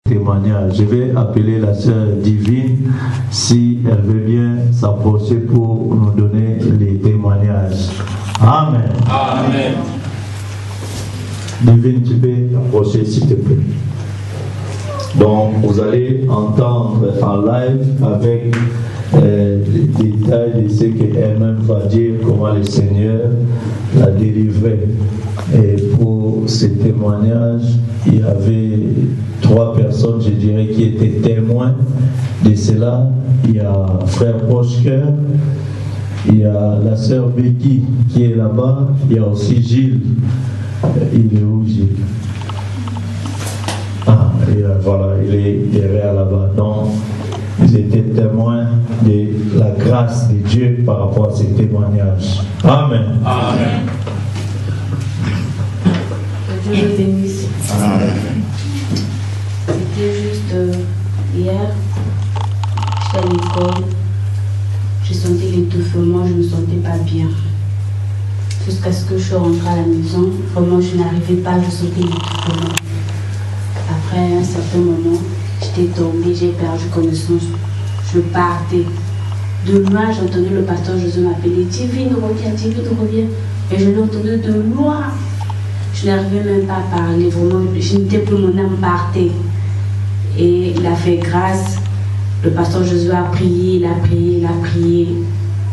témoignage. Je vais appeler la sœur Divine si elle veut bien s'approcher pour nous donner les témoignages. Amen. Amen. Divine, tu peux t'approcher s'il te plaît. Donc, vous allez entendre en live avec les détails de ce qu'elle-même va dire, comment le Seigneur l'a délivré. Et pour ces témoignages, il y avait 3 personnes, je dirais, qui étaient témoins de cela. Il y a frère Proche-Cœur, il y a la sœur Becky qui est là-bas, il y a aussi Gilles. Il est où, Gilles? Ah, et voilà, il est derrière là-bas. Donc, ils étaient témoins de la grâce de Dieu par rapport à ces témoignages. Amen. Amen. Que Dieu les bénisse. Amen. C'était juste hier, j'étais à l'école, j'ai senti l'étouffement, je ne me sentais pas bien. Jusqu'à ce que je suis rentrée à la maison, vraiment je n'arrivais pas, je sentais l'étouffement. Après un certain moment, j'étais tombée, j'ai perdu connaissance, je partais. De loin, j'entendais le pasteur José m'appeler, Divine, reviens. Et je l'ai entendu de loin. Je n'arrivais même pas à parler, vraiment, je n'étais plus, mon âme partait. Et il a fait grâce. Le pasteur Josué a prié, il a prié,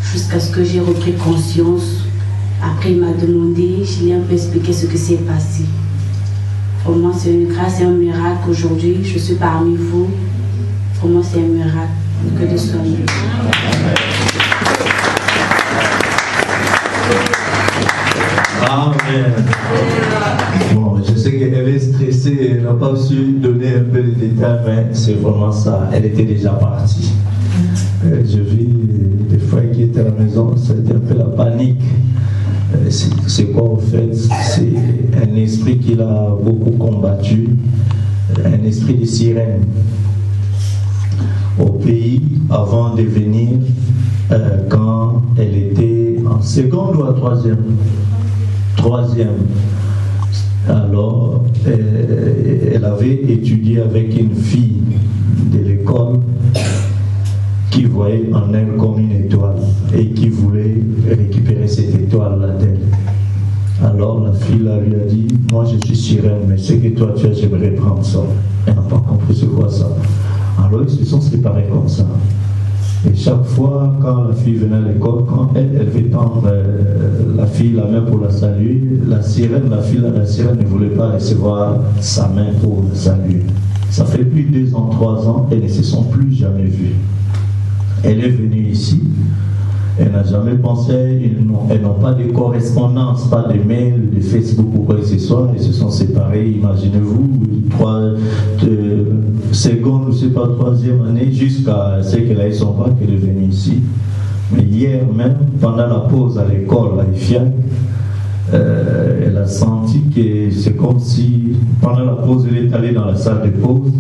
jusqu'à ce que j'ai repris conscience. Après, il m'a demandé, je lui ai un peu expliqué ce qui s'est passé. Pour moi, c'est une grâce et un miracle aujourd'hui. Je suis parmi vous. Pour moi, c'est un miracle. Que Dieu soit béni. Amen. Bon, je sais qu'elle est stressée, elle n'a pas su donner un peu de détails, mais c'est vraiment ça. Elle était déjà partie. Je vis des fois qui étaient à la maison, c'était un peu la panique. C'est quoi au fait? C'est un esprit qu'il a beaucoup combattu, un esprit de sirène. Au pays, avant de venir, quand elle était en seconde ou en troisième. Alors, elle avait étudié avec une fille de l'école qui voyait en elle comme une étoile et qui voulait récupérer cette étoile-là d'elle. Alors la fille là, lui a dit, moi je suis sirène, mais ce que toi tu as, j'aimerais prendre ça. Elle n'a pas compris c'est quoi ça. Alors ils se sont séparés comme ça. Et chaque fois, quand la fille venait à l'école, quand elle veut tendre la fille la main pour la saluer, la fille la sirène ne voulait pas recevoir sa main pour la saluer. Ça fait plus de 2 ans, 3 ans, elles ne se sont plus jamais vues. Elle est venue ici, elle n'a jamais pensé, elles n'ont pas de correspondance, pas de mail, de Facebook ou quoi que ce soit, ils se sont séparés, imaginez-vous, 3 secondes, je ne sais pas, 3e année, jusqu'à ce qu'elle ait son bac, elle est venue ici. Mais hier même, pendant la pause à l'école, à IFIAC, elle a senti que c'est comme si, pendant la pause, elle est allée dans la salle de pause.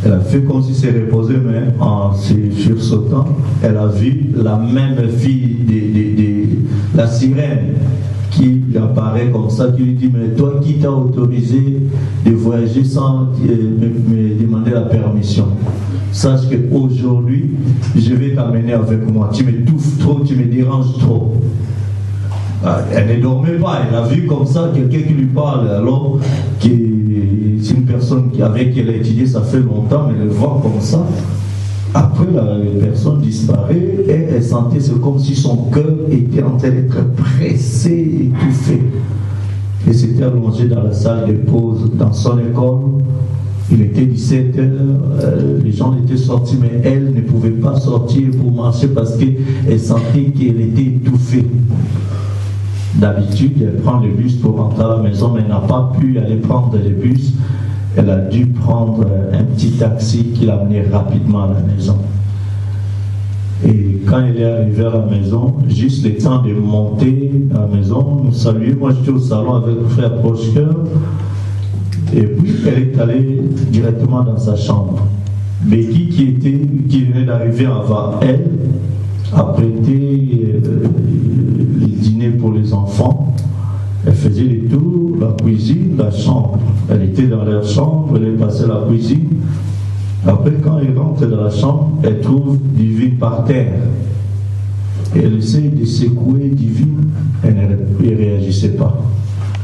Elle a fait comme si c'est reposé, mais en sursautant, elle a vu la même fille de la sirène qui lui apparaît comme ça, qui lui dit, mais toi qui t'as autorisé de voyager sans me demander la permission, sache qu'aujourd'hui, je vais t'amener avec moi. Tu m'étouffes trop, tu me déranges trop. Elle ne dormait pas, elle a vu comme ça quelqu'un qui lui parle, alors que c'est une personne avec qui elle a étudié, ça fait longtemps, mais elle le voit comme ça. Après, la personne disparaît et elle sentait, c'est comme si son cœur était en train d'être pressé, étouffé. Et s'était allongé dans la salle de pause, dans son école. Il était 17 heures, les gens étaient sortis, mais elle ne pouvait pas sortir pour marcher parce qu'elle sentait qu'elle était étouffée. D'habitude, elle prend le bus pour rentrer à la maison, mais elle n'a pas pu aller prendre le bus. Elle a dû prendre un petit taxi qui l'a amené rapidement à la maison. Et quand elle est arrivée à la maison, juste le temps de monter à la maison, nous saluer. Moi, j'étais au salon avec le frère Proche-Cœur. Et puis, elle est allée directement dans sa chambre. Becky, qui venait d'arriver avant elle, a prêté le dîner pour les enfants. Elle faisait les tours, la cuisine, la chambre. Elle était dans leur chambre, elle est passée à la cuisine. Après, quand elle rentre dans la chambre, elle trouve Divine par terre. Et elle essaie de secouer Divine, elle ne réagissait pas.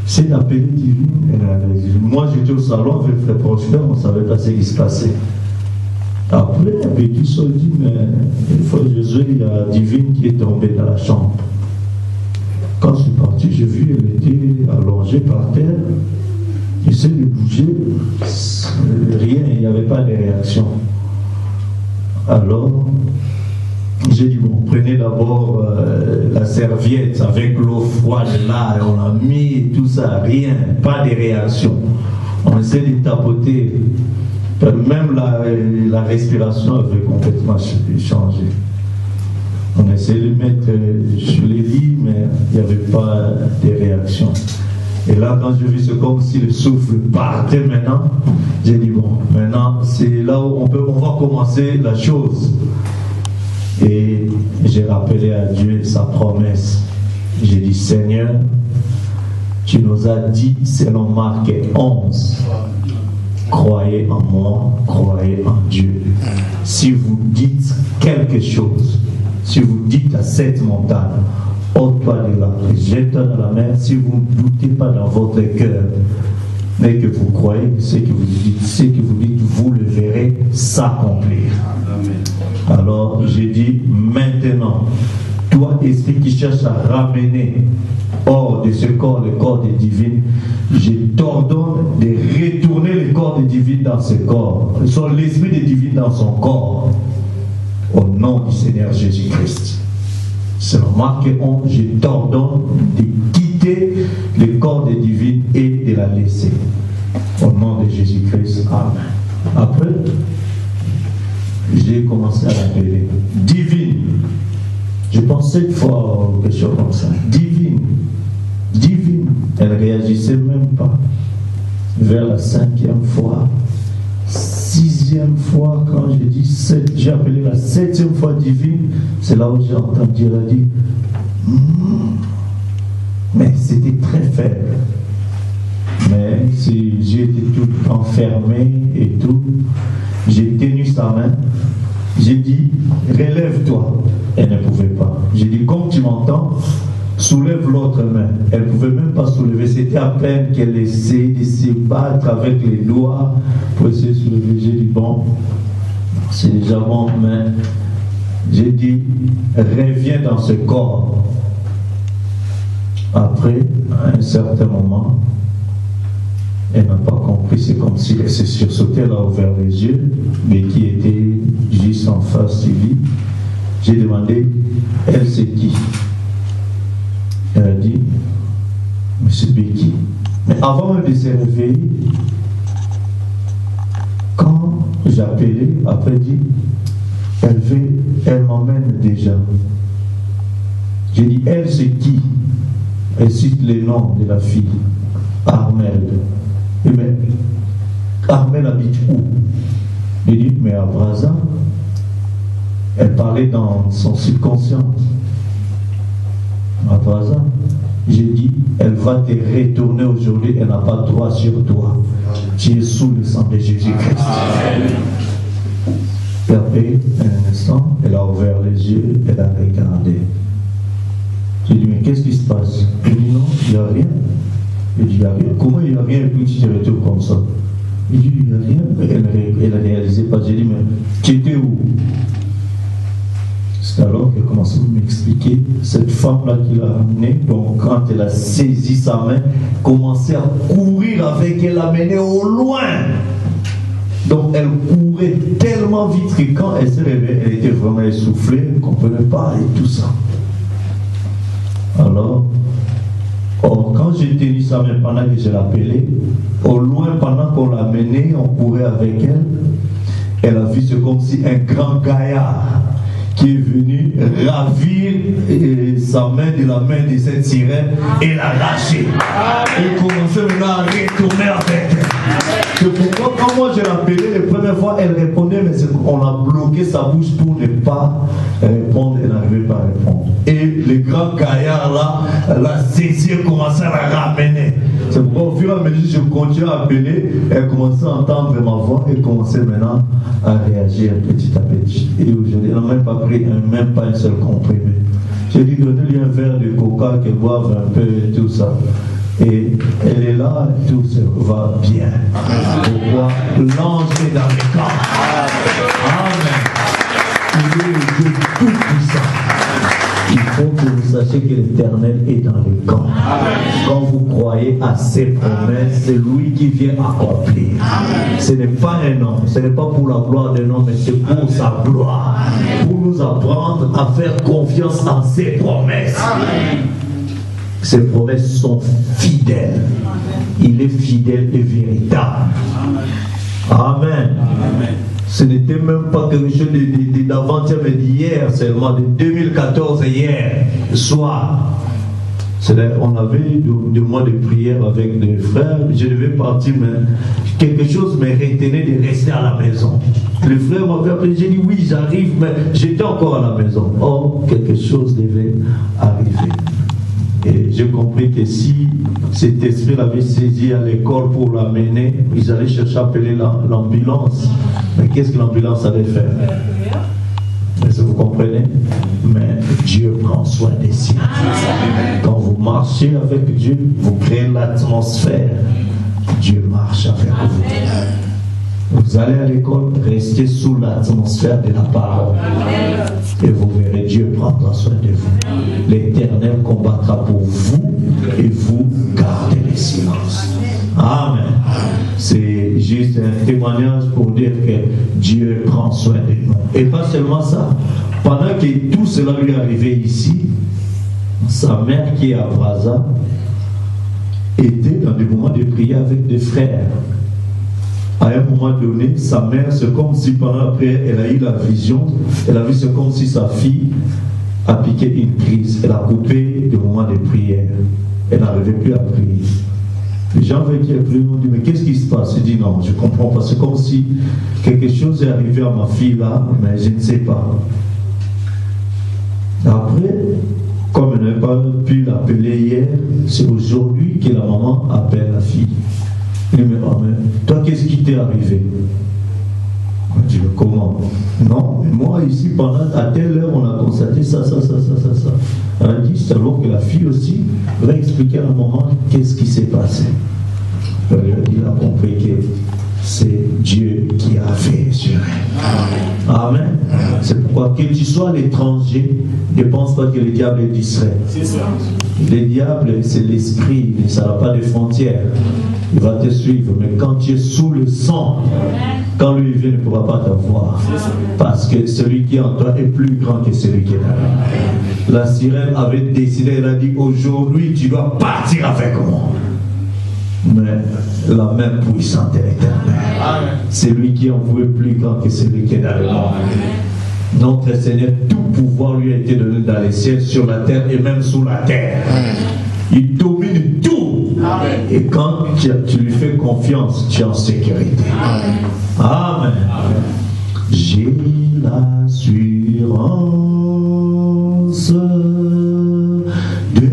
C'est d'appeler Divine, elle ne réagissait pas. Moi, j'étais au salon avec Frère Prosper, on ne savait pas ce qui se passait. Après, Béki se dit, mais une fois Jésus, il y a Divine qui est tombée dans la chambre. Quand je suis parti, j'ai vu, elle était allongée par terre. J'essaie de bouger, rien, il n'y avait pas de réaction. Alors, j'ai dit, bon, prenez d'abord la serviette avec l'eau froide là, et on a mis tout ça, rien, pas de réaction. On essaie de tapoter, même la respiration avait complètement changé. On essaie de mettre sur les lits, mais il n'y avait pas de réaction. Et là, quand je vis, c'est comme si le souffle partait maintenant. J'ai dit, bon, maintenant, c'est là où on va commencer la chose. Et j'ai rappelé à Dieu sa promesse. J'ai dit, Seigneur, tu nous as dit, selon Marc 11, croyez en moi, croyez en Dieu. Si vous dites quelque chose, si vous dites à cette montagne, ôte-toi de là, jette-toi dans la mer, si vous ne doutez pas dans votre cœur, mais que vous croyez, ce que vous dites, vous le verrez s'accomplir. Alors j'ai dit, maintenant, toi, esprit qui cherche à ramener hors de ce corps, le corps des divines, je t'ordonne de retourner le corps des divines dans ce corps, l'esprit des divines dans son corps, au nom du Seigneur Jésus-Christ. Selon Marc 11, je t'ordonne de quitter le corps des divines et de la laisser. Au nom de Jésus-Christ. Amen. Après, j'ai commencé à l'appeler divine. Je pense 7 fois quelque chose comme ça. Divine. Divine. Elle ne réagissait même pas. Vers la 5e fois, 6e fois, quand j'ai dit 7, j'ai appelé la 7e fois divine, c'est là où j'ai entendu, elle a dit, mais c'était très faible. Mais si j'ai été tout enfermé et tout, j'ai tenu sa main, j'ai dit, relève-toi. Elle ne pouvait pas. J'ai dit, comme tu m'entends, soulève l'autre main. Elle ne pouvait même pas soulever. C'était à peine qu'elle essayait de se battre avec les doigts pour essayer de soulever. J'ai dit, bon, c'est déjà bon, mais j'ai dit, reviens dans ce corps. Après, à un certain moment, elle n'a pas compris. C'est comme si elle s'est sursautée, elle a ouvert les yeux, mais qui était juste en face du lit. J'ai demandé, elle c'est qui? Elle a dit, Monsieur Béki. Mais avant de se réveiller, quand j'appelais, après dit, elle m'emmène déjà. J'ai dit, elle c'est qui? Elle cite les noms de la fille. Armel. Et mais Armel habite où? J'ai dit, mais à Brazza. Elle parlait dans son subconscient. À Brazza. J'ai dit, elle va te retourner aujourd'hui, elle n'a pas droit sur toi. Tu es sous le sang de Jésus-Christ. Et après, un instant, elle a ouvert les yeux, elle a regardé. J'ai dit, mais qu'est-ce qui se passe? Elle dit, non, il n'y a rien. Il dit, il n'y a rien. Comment il n'y a rien et puis tu te retrouves comme ça? Il dit, il n'y a rien. Elle ne réalisait pas. J'ai dit, mais tu étais où? C'est alors qu'elle a commencé à m'expliquer. Cette femme-là qui l'a ramenée, donc quand elle a saisi sa main, commençait à courir avec elle, l'a menée au loin. Donc elle courait tellement vite que quand elle s'est réveillée, elle était vraiment essoufflée, elle ne comprenait pas et tout ça. Alors, quand j'ai tenu sa main pendant que je l'appelais, au loin, pendant qu'on l'a menée, on courait avec elle, elle a vu, c'est comme si un grand gaillard qui est venu ravir sa main de la main de cette sirène et l'a lâchée. Et commençait maintenant à retourner avec elle. C'est pourquoi quand moi je l'appelais la première fois, elle répondait, mais on a bloqué sa bouche pour ne pas répondre, elle n'arrivait pas à répondre. Et le grand gaillard là, l'a saisi et commençait à la ramener. C'est pourquoi au fur et à mesure, je continue à appeler, elle commençait à entendre ma voix et commençait maintenant à réagir petit à petit. Et aujourd'hui, elle n'a même pas pris même pas un seul comprimé. J'ai dit, donnez-lui un verre de coca, qu'elle boive un peu et tout ça. Et elle est là, tout se va bien. Pourquoi l'ange est dans les camps. Amen. Il est le Dieu tout-puissant. Il faut que vous sachiez que l'Éternel est dans les camps. Quand vous croyez à ses promesses, c'est lui qui vient accomplir. Ce n'est pas un homme, ce n'est pas pour la gloire d'un homme, mais c'est pour sa gloire. Pour nous apprendre à faire confiance en ses promesses. Ses promesses sont fidèles. Il est fidèle et véritable. Amen. Ce n'était même pas quelque chose d'avant-hier, mais d'hier seulement, de 2014 hier soir. On avait 2 mois de prière avec des frères. Je devais partir, mais quelque chose me retenait de rester à la maison. Le frère m'avait appelé, j'ai dit oui, j'arrive, mais j'étais encore à la maison. Oh, quelque chose devait arriver. Et j'ai compris que si cet esprit l'avait saisi à l'école pour l'amener, ils allaient chercher à appeler l'ambulance. Mais qu'est-ce que l'ambulance allait faire? Est-ce que vous comprenez? Mais Dieu prend soin des siens. Quand vous marchez avec Dieu, vous créez l'atmosphère. Dieu marche avec vous. Vous allez à l'école, restez sous l'atmosphère de la parole. Et vous verrez, Dieu prendra soin de vous. L'Éternel combattra pour vous et vous gardez le silence. Amen. C'est juste un témoignage pour dire que Dieu prend soin de nous. Et pas seulement ça. Pendant que tout cela lui est arrivé ici, sa mère qui est à Brazza était dans des moments de prière avec des frères. À un moment donné, sa mère, c'est comme si pendant la prière, elle a eu la vision, elle a vu, c'est comme si sa fille a piqué une prise, elle a coupé des moments de prière, elle n'arrivait plus à prier. Les gens avec qui elle priait m'ont dit, mais qu'est-ce qui se passe? Je dis non, je ne comprends pas, c'est comme si quelque chose est arrivé à ma fille là, mais je ne sais pas. Après, comme elle n'avait pas pu l'appeler hier, c'est aujourd'hui que la maman appelle la fille. Il me dit, oh, mais toi, qu'est-ce qui t'est arrivé? Je dis, mais comment? Non, mais moi, ici, à telle heure, on a constaté ça. Elle a dit, c'est alors que la fille aussi va expliquer à la maman qu'est-ce qui s'est passé. Il a compris que c'est Dieu qui a fait sur elle. Amen. C'est pourquoi que tu sois l'étranger, ne pense pas que le diable est distrait. C'est ça. Le diable, c'est l'esprit, ça n'a pas de frontières. Il va te suivre, mais quand tu es sous le sang, quand lui vient, il ne pourra pas t'avoir. Parce que celui qui est en toi est plus grand que celui qui est là. La sirène avait décidé, elle a dit, aujourd'hui tu dois partir avec moi. Mais la même puissante est l'éternel. C'est lui qui en vous est plus grand que celui qui est dans le monde. Notre Seigneur, tout pouvoir lui a été donné dans les cieux, sur la terre et même sous la terre. Il domine tout. Et quand tu lui fais confiance, tu es en sécurité. Amen. J'ai l'assurance de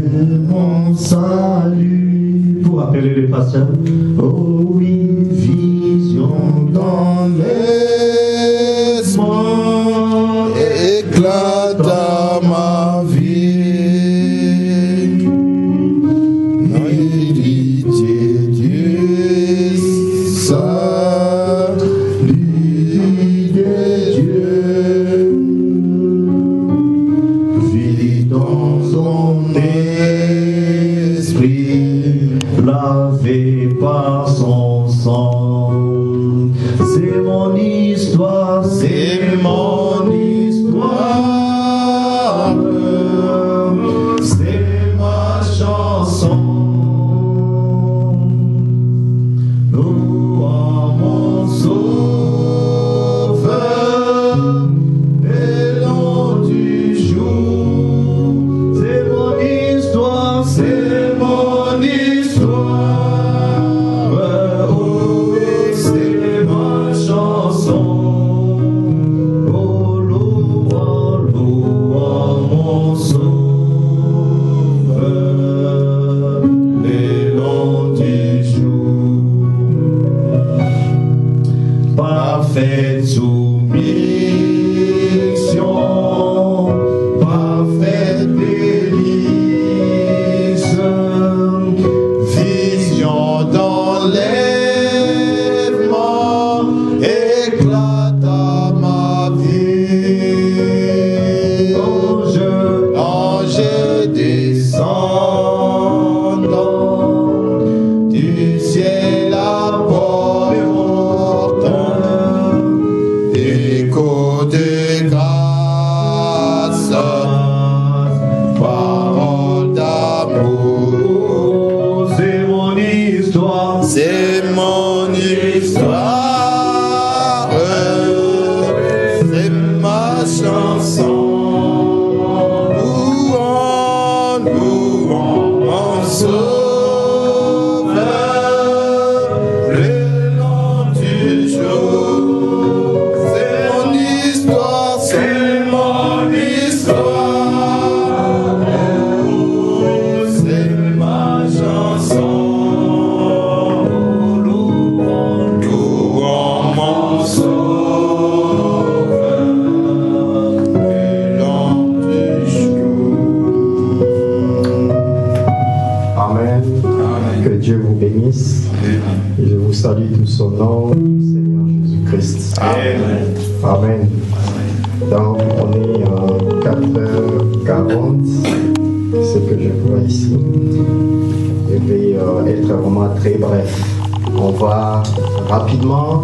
mon salut. Pour appeler les pasteurs. Oh oui, vision dans l'espoir éclate à ma vie. Héritier Dieu, salut de Dieu, vis dans son esprit, lavé par son sang. C'est mon histoire, c'est mon histoire, c'est ma chanson. Nous à mon sauveur, et long du jour. C'est mon histoire, c'est mon histoire. Oh oui, c'est ma chanson. Oh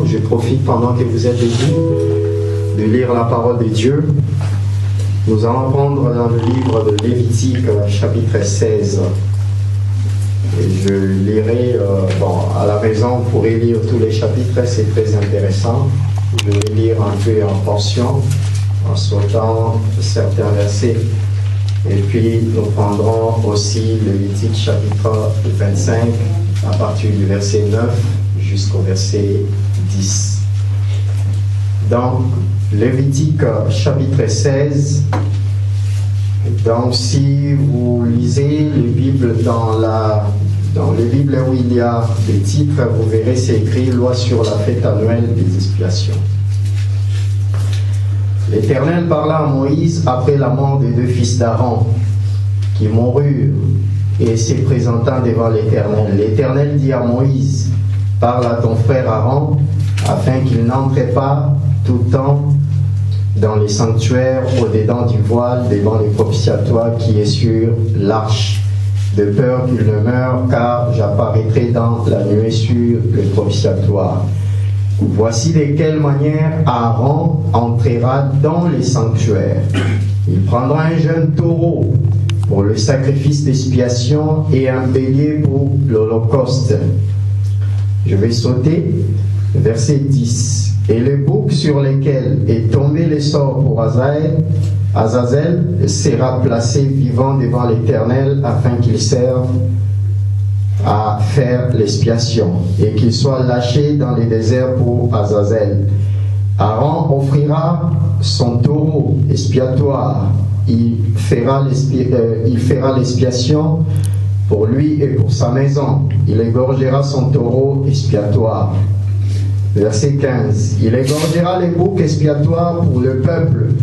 Je profite pendant que vous êtes debout de lire la parole de Dieu. Nous allons prendre dans le livre de Lévitique, chapitre 16. Et je lirai, à la maison, vous pourrez lire tous les chapitres, c'est très intéressant. Je vais lire un peu en portions, en sautant certains versets. Et puis nous prendrons aussi Lévitique, chapitre 25, à partir du verset 9 jusqu'au verset 10. Donc, Lévitique chapitre 16. Donc, si vous lisez les Bibles dans les Bibles où il y a des titres, vous verrez c'est écrit Loi sur la fête annuelle des expiations. L'Éternel parla à Moïse après la mort des deux fils d'Aaron qui moururent et se présentant devant l'Éternel. L'Éternel dit à Moïse: parle à ton frère Aaron, afin qu'il n'entre pas tout le temps dans les sanctuaires au-dedans du voile, devant le propitiatoire qui est sur l'arche, de peur qu'il ne meure, car j'apparaîtrai dans la nuée sur le propitiatoire. Voici de quelle manière Aaron entrera dans les sanctuaires. Il prendra un jeune taureau pour le sacrifice d'expiation et un bélier pour l'holocauste. Je vais sauter, verset 10. Et le bouc sur lequel est tombé le sort pour Azazel sera placé vivant devant l'Éternel afin qu'il serve à faire l'expiation et qu'il soit lâché dans les déserts pour Azazel. Aaron offrira son taureau expiatoire. Il fera l'expiation pour lui et pour sa maison. Il égorgera son taureau expiatoire. Verset 15. Il égorgera les boucs expiatoires pour le peuple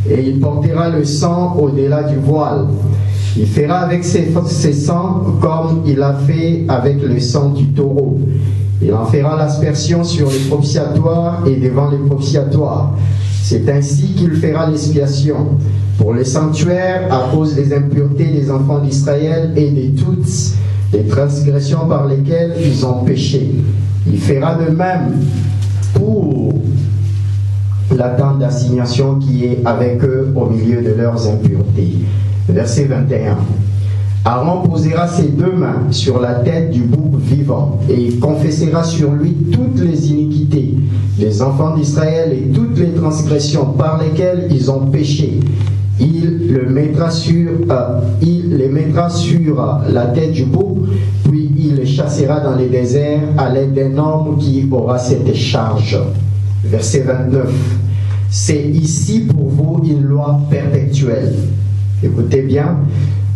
et il portera le sang au-delà du voile. Il fera avec ses sangs comme il a fait avec le sang du taureau. Il en fera l'aspersion sur les propitiatoires et devant les propitiatoires. C'est ainsi qu'il fera l'expiation pour les sanctuaires à cause des impuretés des enfants d'Israël et de toutes les transgressions par lesquelles ils ont péché. Il fera de même pour la tente d'assignation qui est avec eux au milieu de leurs impuretés. Verset 21. Aaron posera ses deux mains sur la tête du bouc vivant et il confessera sur lui toutes les iniquités des enfants d'Israël et toutes les transgressions par lesquelles ils ont péché. Il les mettra sur la tête du bouc, puis il les chassera dans les déserts à l'aide d'un homme qui aura cette charge. Verset 29. C'est ici pour vous une loi perpétuelle. Écoutez bien,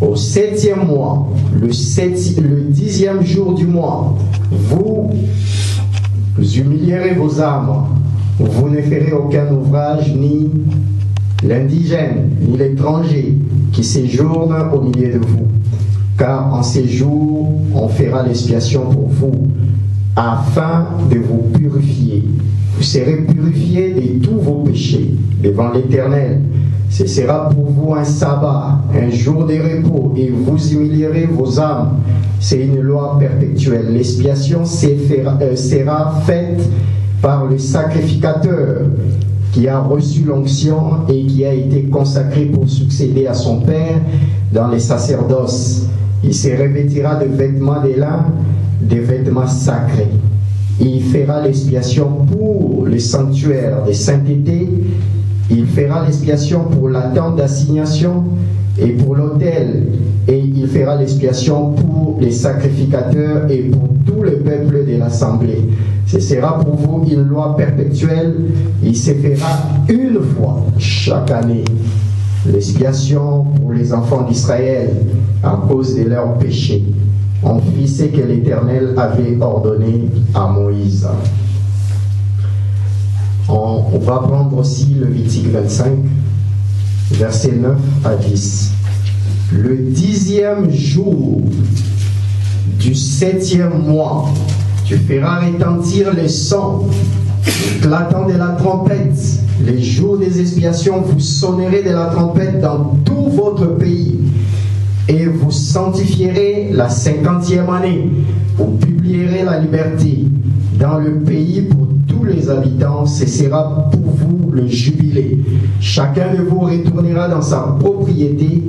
au 7e mois, le 10e jour du mois, vous humilierez vos âmes Vous ne ferez aucun ouvrage, ni l'indigène, ni l'étranger qui séjourne au milieu de vous. Car en ces jours, on fera l'expiation pour vous, afin de vous purifier. Vous serez purifiés de tous vos péchés devant l'Éternel. Ce sera pour vous un sabbat, un jour de repos, et vous humilierez vos âmes. C'est une loi perpétuelle. L'expiation sera faite par le sacrificateur qui a reçu l'onction et qui a été consacré pour succéder à son Père dans les sacerdoces. Il se revêtira de vêtements de lin, des vêtements sacrés. Il fera l'expiation pour le sanctuaire de sainteté. Il fera l'expiation pour la tente d'assignation et pour l'autel. Et il fera l'expiation pour les sacrificateurs et pour tout le peuple de l'assemblée. Ce sera pour vous une loi perpétuelle. Il se fera une fois chaque année. L'expiation pour les enfants d'Israël à cause de leurs péchés. On fit ce que l'Éternel avait ordonné à Moïse. On va prendre aussi Lévitique 25, versets 9 à 10. Le 10e jour du 7e mois, tu feras retentir les sons éclatants de la trompette. Les jours des expiations, vous sonnerez de la trompette dans tout votre pays. Et vous sanctifierez la 50e année. Vous publierez la liberté dans le pays pour tous les habitants. Ce sera pour vous le jubilé. Chacun de vous retournera dans sa propriété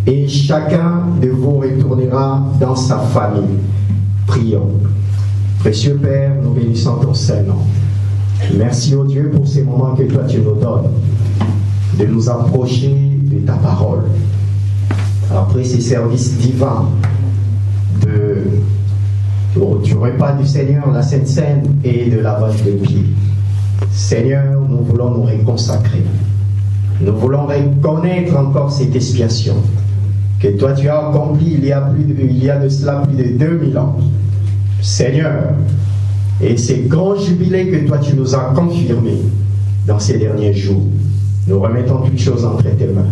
et chacun de vous retournera dans sa famille. Prions. Précieux Père, nous bénissons ton Saint-Nom. Merci au Dieu pour ces moments que toi tu nous donnes, de nous approcher de ta parole. Après ces services divins du repas du Seigneur, la Sainte Seine et de lavage de pieds. Seigneur, nous voulons nous reconsacrer. Nous voulons reconnaître encore cette expiation que toi tu as accomplie il y a de cela plus de 2000 ans. Seigneur, et ces grands jubilés que toi tu nous as confirmés dans ces derniers jours, nous remettons toutes choses entre tes mains.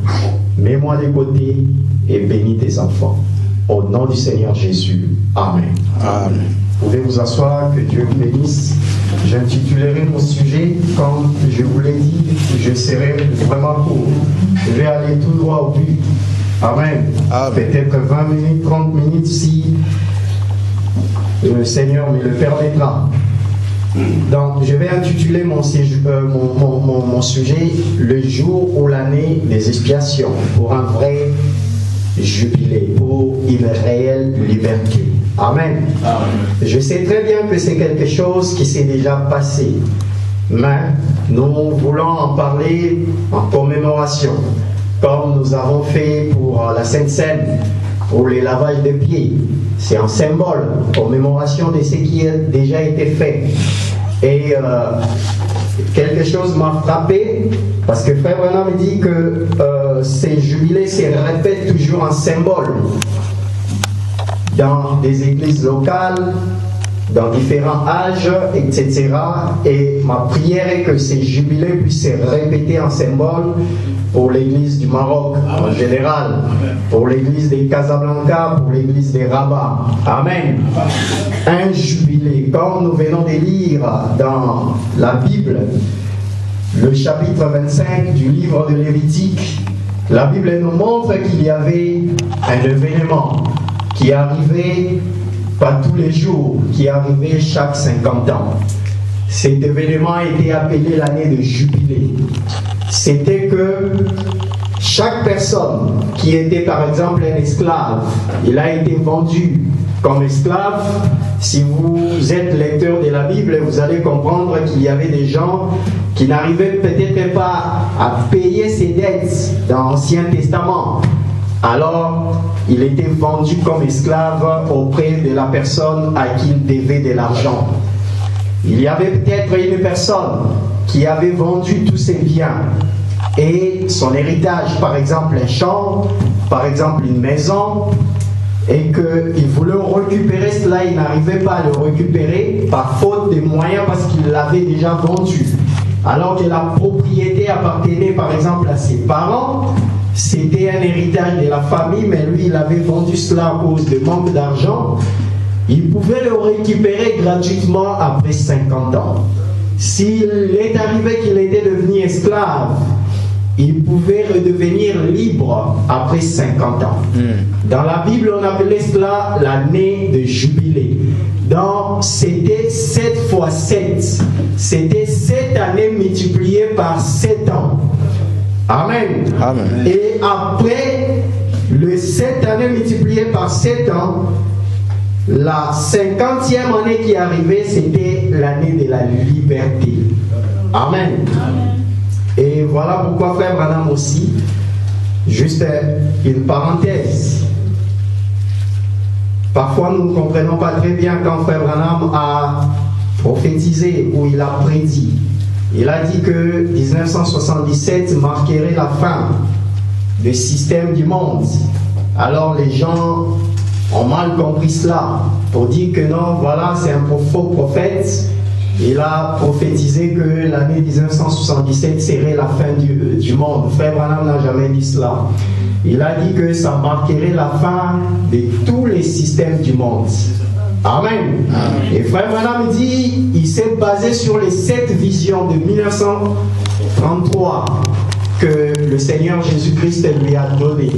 Mets-moi de côté et bénis tes enfants. Au nom du Seigneur Jésus. Amen. Amen. Vous pouvez vous asseoir, que Dieu vous bénisse. J'intitulerai mon sujet, comme je vous l'ai dit, je serai vraiment court. Je vais aller tout droit au but. Amen. Amen. Peut-être 20 minutes, 30 minutes si le Seigneur me le permettra. Donc, je vais intituler mon sujet « Le jour ou l'année des expiations » pour un vrai jubilé, pour une réelle liberté. Amen. Amen. Je sais très bien que c'est quelque chose qui s'est déjà passé, mais nous voulons en parler en commémoration, comme nous avons fait pour la Sainte Seine, pour les lavages de pieds. C'est un symbole, commémoration de ce qui a déjà été fait. Et quelque chose m'a frappé, parce que Frère Branham me dit que ces jubilés se répètent toujours en symbole dans des églises locales, dans différents âges, etc. Et ma prière est que ces jubilés puissent se répéter en symbole pour l'église du Maroc en général, pour l'église de Casablanca, pour l'église de Rabat. Amen. Un jubilé, comme nous venons de lire dans la Bible, le chapitre 25 du livre de Lévitique, la Bible nous montre qu'il y avait un événement qui arrivait pas tous les jours, qui arrivait chaque 50 ans. Cet événement a été appelé l'année de jubilé. C'était que chaque personne qui était par exemple un esclave, il a été vendu comme esclave. Si vous êtes lecteur de la Bible, vous allez comprendre qu'il y avait des gens qui n'arrivaient peut-être pas à payer ses dettes dans l'Ancien Testament. Alors, il était vendu comme esclave auprès de la personne à qui il devait de l'argent. Il y avait peut-être une personne qui avait vendu tous ses biens et son héritage, par exemple un champ, par exemple une maison, et qu'il voulait récupérer cela, il n'arrivait pas à le récupérer par faute des moyens parce qu'il l'avait déjà vendu. alors que la propriété appartenait par exemple à ses parents. C'était un héritage de la famille, mais lui, il avait vendu cela à cause de manque d'argent. Il pouvait le récupérer gratuitement après 50 ans. S'il est arrivé qu'il était devenu esclave, il pouvait redevenir libre après 50 ans. Dans la Bible, on appelait cela l'année de jubilé. Donc, c'était 7 fois 7. C'était 7 années multipliées par 7 ans. Amen. Amen. Et après les 7 années multipliées par 7 ans, la 50e année qui arrivait, c'était l'année de la liberté. Amen. Et voilà pourquoi Frère Branham aussi, juste une parenthèse. Parfois nous ne comprenons pas très bien quand Frère Branham a prophétisé ou il a prédit. Il a dit que 1977 marquerait la fin du système du monde. Alors les gens ont mal compris cela pour dire que non, voilà, c'est un faux prophète. Il a prophétisé que l'année 1977 serait la fin du monde. Frère Branham n'a jamais dit cela. Il a dit que ça marquerait la fin de tous les systèmes du monde. Amen. Amen. Et Frère Branham dit, il s'est basé sur les 7 visions de 1933 que le Seigneur Jésus-Christ lui a données.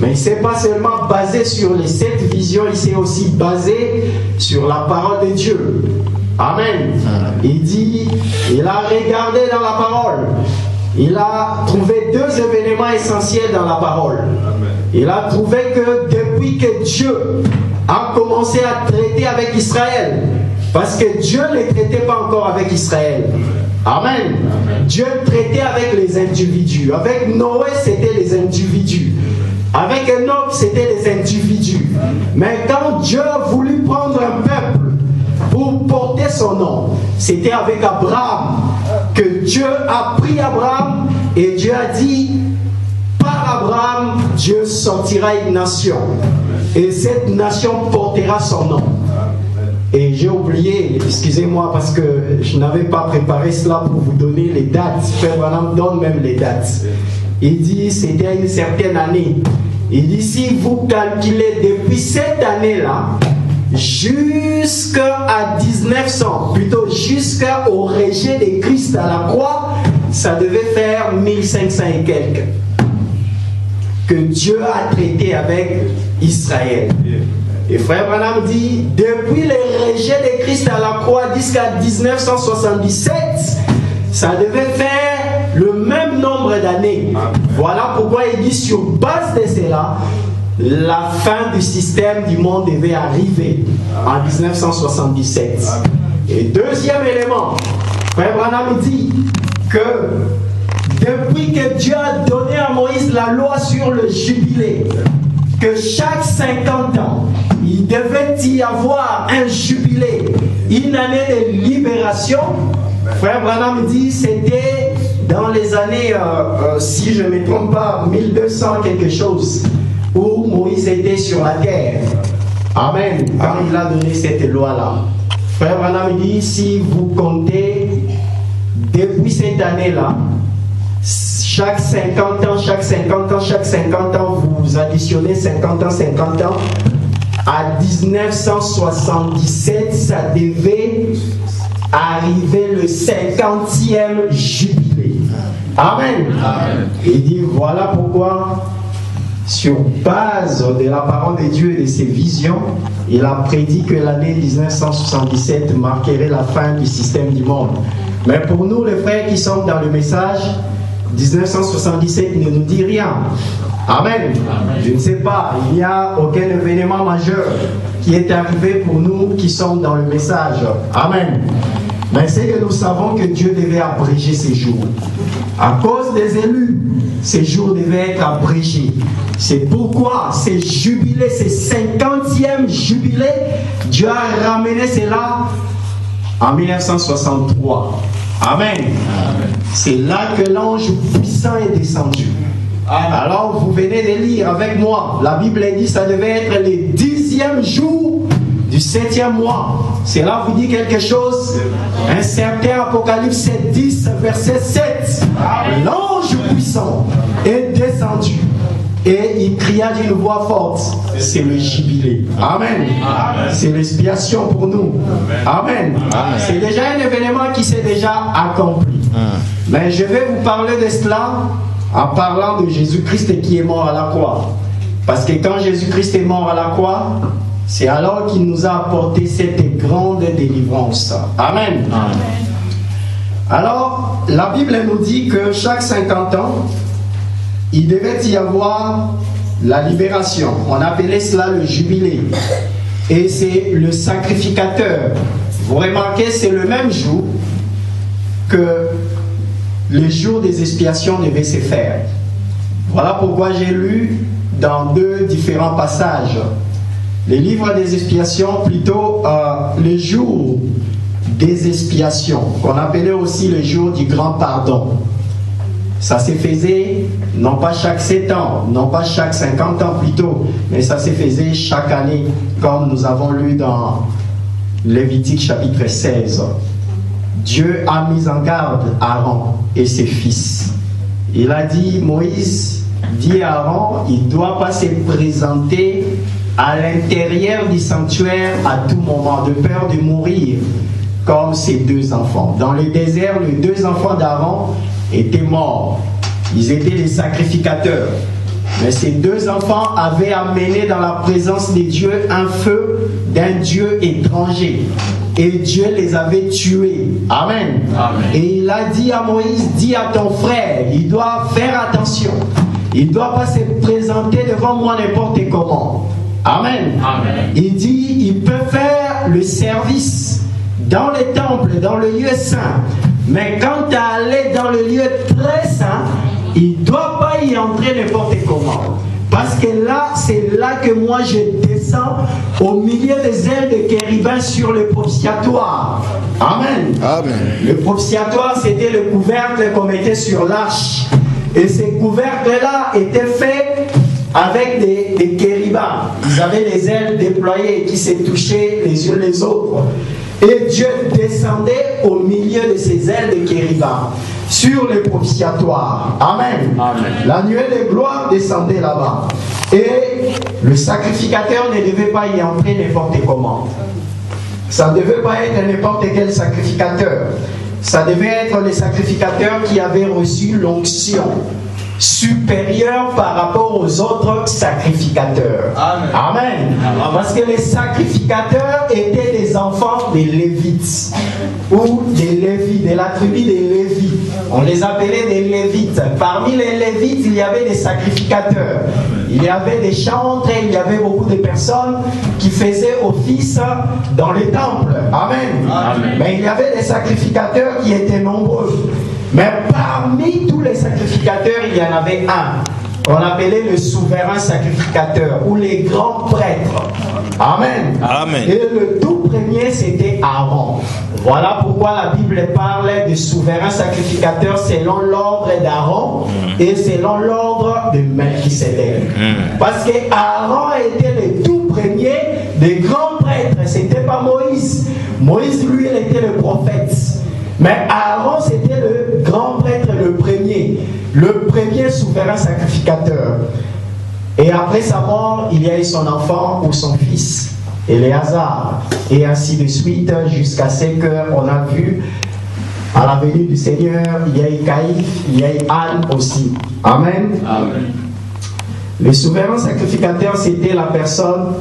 Mais il ne s'est pas seulement basé sur les 7 visions, il s'est aussi basé sur la parole de Dieu. Amen. Il dit, il a regardé dans la parole. Il a trouvé 2 événements essentiels dans la parole. Il a trouvé que depuis que Dieu a commencé à traiter avec Israël, parce que Dieu ne traitait pas encore avec Israël. Amen. Dieu traitait avec les individus. Avec Noé, c'était les individus. Avec Enoch, c'était les individus. Mais quand Dieu a voulu prendre un peuple pour porter son nom, c'était avec Abraham que Dieu a pris Abraham et Dieu a dit, par Abraham, Dieu sortira une nation et cette nation portera son nom. Et j'ai oublié, excusez-moi parce que je n'avais pas préparé cela pour vous donner les dates. Frère Branham donne même les dates. Il dit, c'était une certaine année. Il dit, si vous calculez depuis cette année-là, jusqu'à 1900, plutôt jusqu'au rejet de Christ à la croix, ça devait faire 1500 et quelques. Que Dieu a traité avec Israël. Et Frère Branham dit, depuis le rejet de Christ à la croix jusqu'à 1977, ça devait faire le même nombre d'années. Voilà pourquoi il dit, sur base de cela, la fin du système du monde devait arriver en 1977. Et deuxième élément, Frère Branham dit que depuis que Dieu a donné à Moïse la loi sur le jubilé, que chaque 50 ans, il devait y avoir un jubilé, une année de libération. Frère Branham dit c'était dans les années, si je ne me trompe pas, 1200 quelque chose, où Moïse était sur la terre. Amen. Quand il a donné cette loi-là. Frère Branham dit, si vous comptez depuis cette année-là, chaque 50 ans, chaque 50 ans, chaque 50 ans, vous additionnez 50 ans, 50 ans. À 1977, ça devait arriver le 50e jubilé. Amen. Amen. Il dit, voilà pourquoi, sur base de la parole de Dieu et de ses visions, il a prédit que l'année 1977 marquerait la fin du système du monde. Mais pour nous, les frères qui sont dans le message, 1977 ne nous dit rien. Amen. Amen. Je ne sais pas, il n'y a aucun événement majeur qui est arrivé pour nous qui sommes dans le message. Amen. Mais c'est que nous savons que Dieu devait abréger ces jours. À cause des élus, ces jours devaient être abrégés. C'est pourquoi ces jubilés, ces 50e jubilés, Dieu a ramené cela en 1963. Amen. Amen. C'est là que l'ange puissant est descendu. Amen. Alors vous venez de lire avec moi. La Bible dit que ça devait être le 10e jour du 7e mois. Cela vous dit quelque chose? Un certain Apocalypse 10, verset 7. L'ange puissant est descendu et il cria d'une voix forte. C'est le jubilé. Amen. C'est l'expiation pour nous. Amen. C'est déjà un événement qui s'est déjà accompli. Mais je vais vous parler de cela en parlant de Jésus-Christ qui est mort à la croix. Parce que quand Jésus-Christ est mort à la croix, c'est alors qu'il nous a apporté cette grande délivrance. Amen. Alors, la Bible nous dit que chaque 50 ans, il devait y avoir la libération. On appelait cela le jubilé. Et c'est le sacrificateur. Vous remarquez, c'est le même jour que le jour des expiations devait se faire. Voilà pourquoi j'ai lu dans 2 différents passages les livres des expiations, plutôt le jour des expiations, qu'on appelait aussi le jour du grand pardon. Ça se faisait non pas chaque 7 ans, non pas chaque 50 ans plutôt, mais ça se faisait chaque année, comme nous avons lu dans Lévitique chapitre 16. Dieu a mis en garde Aaron et ses fils. Il a dit, Moïse dit à Aaron, il ne doit pas se présenter à l'intérieur du sanctuaire à tout moment, de peur de mourir, comme ses 2 enfants. Dans le désert, les 2 enfants d'Aaron étaient morts. Ils étaient les sacrificateurs. Mais ces 2 enfants avaient amené dans la présence de Dieu un feu d'un Dieu étranger. Et Dieu les avait tués. Amen. Et il a dit à Moïse, dis à ton frère, il doit faire attention. Il ne doit pas se présenter devant moi n'importe comment. Amen. Il dit, il peut faire le service dans les temples, dans le lieu saint. Mais quand tu es allé dans le lieu très saint, il ne doit pas y entrer n'importe comment. Parce que là, c'est là que moi je descends au milieu des ailes de chérubins sur le propitiatoire. Amen. Le propitiatoire, c'était le couvercle qu'on mettait sur l'arche. Et ces couvercles-là étaient faits avec des chérubins. Ils avaient les ailes déployées qui se touchaient les unes les autres. Et Dieu descendait au milieu de ces ailes de chérubins sur le propitiatoire. Amen. La nuée de gloire descendait là-bas. Et le sacrificateur ne devait pas y entrer n'importe comment. Ça ne devait pas être n'importe quel sacrificateur. Ça devait être les sacrificateurs qui avaient reçu l'onction supérieure par rapport aux autres sacrificateurs. Amen. Parce que les sacrificateurs étaient des enfants des Lévites ou des Lévites, de la tribu des Lévites. On les appelait des Lévites. Parmi les Lévites, il y avait des sacrificateurs. Il y avait des chantres, il y avait beaucoup de personnes qui faisaient office dans les temples. Amen. Mais il y avait des sacrificateurs qui étaient nombreux. Mais parmi tous les sacrificateurs, il y en avait un. On appelait le souverain sacrificateur ou les grands prêtres. Amen. Et le tout premier, c'était Aaron. Voilà pourquoi la Bible parle de souverain sacrificateur selon l'ordre d'Aaron et selon l'ordre de Melchisédek. Parce que Aaron était le tout premier des grands prêtres. C'était pas Moïse. Moïse, lui, il était le prophète. Mais Aaron, c'était le grand prêtre, le premier souverain sacrificateur. Et après sa mort, il y a eu son enfant ou son fils, Éléazar, et ainsi de suite, jusqu'à ce qu'on a vu, à la venue du Seigneur, il y a eu Caïphe, il y a eu Anne aussi. Amen. Le souverain sacrificateur, c'était la personne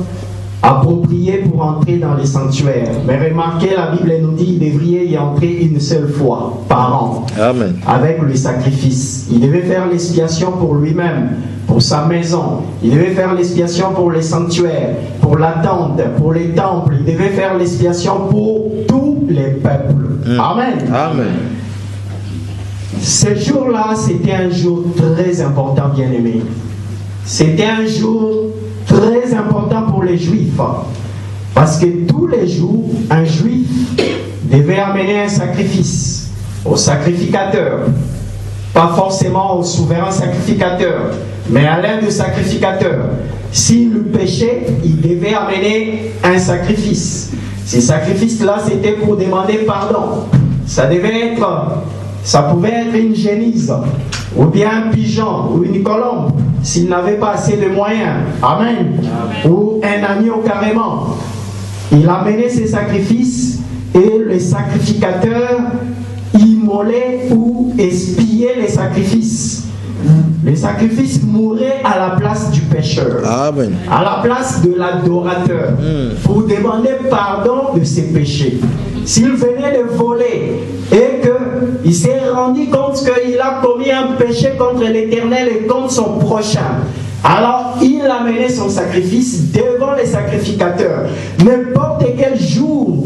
approprié pour entrer dans les sanctuaires. Mais remarquez, la Bible nous dit qu'il devrait y entrer une seule fois par an. Avec le sacrifice. Il devait faire l'expiation pour lui-même, pour sa maison. Il devait faire l'expiation pour les sanctuaires, pour la tente, pour les temples. Il devait faire l'expiation pour tous les peuples. Amen. Ce jour-là, c'était un jour très important, bien-aimé. C'était un jour très important pour les Juifs, parce que tous les jours, un Juif devait amener un sacrifice au sacrificateur, pas forcément au souverain sacrificateur, mais à l'un des sacrificateurs. S'il péchait, il devait amener un sacrifice. Ces sacrifices-là, c'était pour demander pardon. Ça pouvait être une génisse, ou bien un pigeon, ou une colombe, s'il n'avait pas assez de moyens. Amen. Ou un agneau carrément. Il amenait ses sacrifices et le sacrificateur immolait ou espiait les sacrifices. Les sacrifices mouraient à la place du pécheur, Amen. à la place de l'adorateur, pour demander pardon de ses péchés. S'il venait de voler et qu'il s'est rendu compte qu'il a commis un péché contre l'Éternel et contre son prochain, alors il amenait son sacrifice devant les sacrificateurs. N'importe quel jour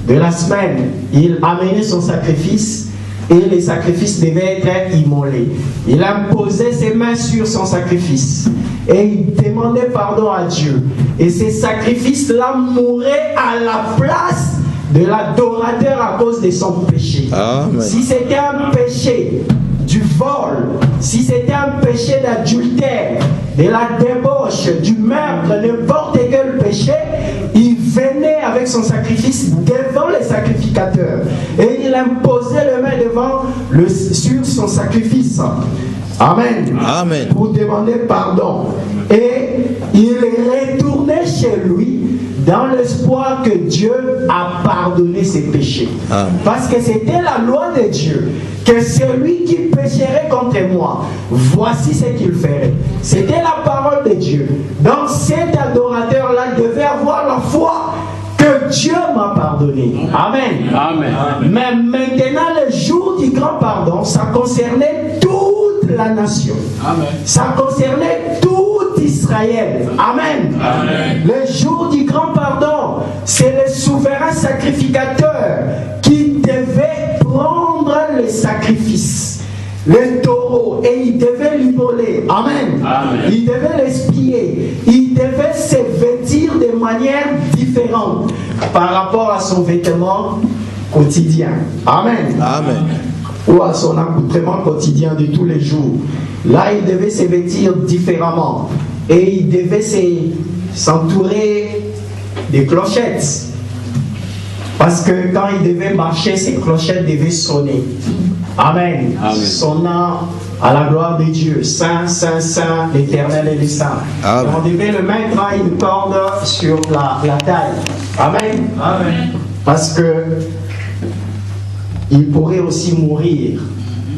de la semaine, il amenait son sacrifice et les sacrifices devaient être immolés. Il imposait ses mains sur son sacrifice et il demandait pardon à Dieu. Et ces sacrifices-là mouraient à la place de l'adorateur à cause de son péché. Amen. Si c'était un péché du vol, si c'était un péché d'adultère, de la débauche, du meurtre, n'importe quel péché, il venait avec son sacrifice devant les sacrificateurs et il imposait le main sur son sacrifice. Amen. Amen. Pour demander pardon. Et il retournait chez lui dans l'espoir que Dieu a pardonné ses péchés. Amen. Parce que c'était la loi de Dieu, que celui qui pécherait contre moi, voici ce qu'il ferait. C'était la parole de Dieu. Donc cet adorateur-là devait avoir la foi que Dieu m'a pardonné. Amen. Amen. Mais maintenant, le jour du grand pardon, ça concernait toute la nation. Amen. Ça concernait tout Israël. Amen. Amen. Le jour du grand pardon, c'est le souverain sacrificateur qui devait prendre le sacrifice, le taureau, et il devait l'immoler. Amen. Amen. Il devait l'espier. Il devait se vêtir de manière différente par rapport à son vêtement quotidien. Amen. Amen. Ou à son accoutrement quotidien de tous les jours. Là, il devait se vêtir différemment. Et il devait s'entourer des clochettes. Parce que quand il devait marcher, ces clochettes devaient sonner. Amen. Amen. Sonnant à la gloire de Dieu. Saint, Saint, Saint, l'Éternel et le Saint. Amen. On devait le mettre à une corde sur la taille. Amen. Amen. Parce que il pourrait aussi mourir.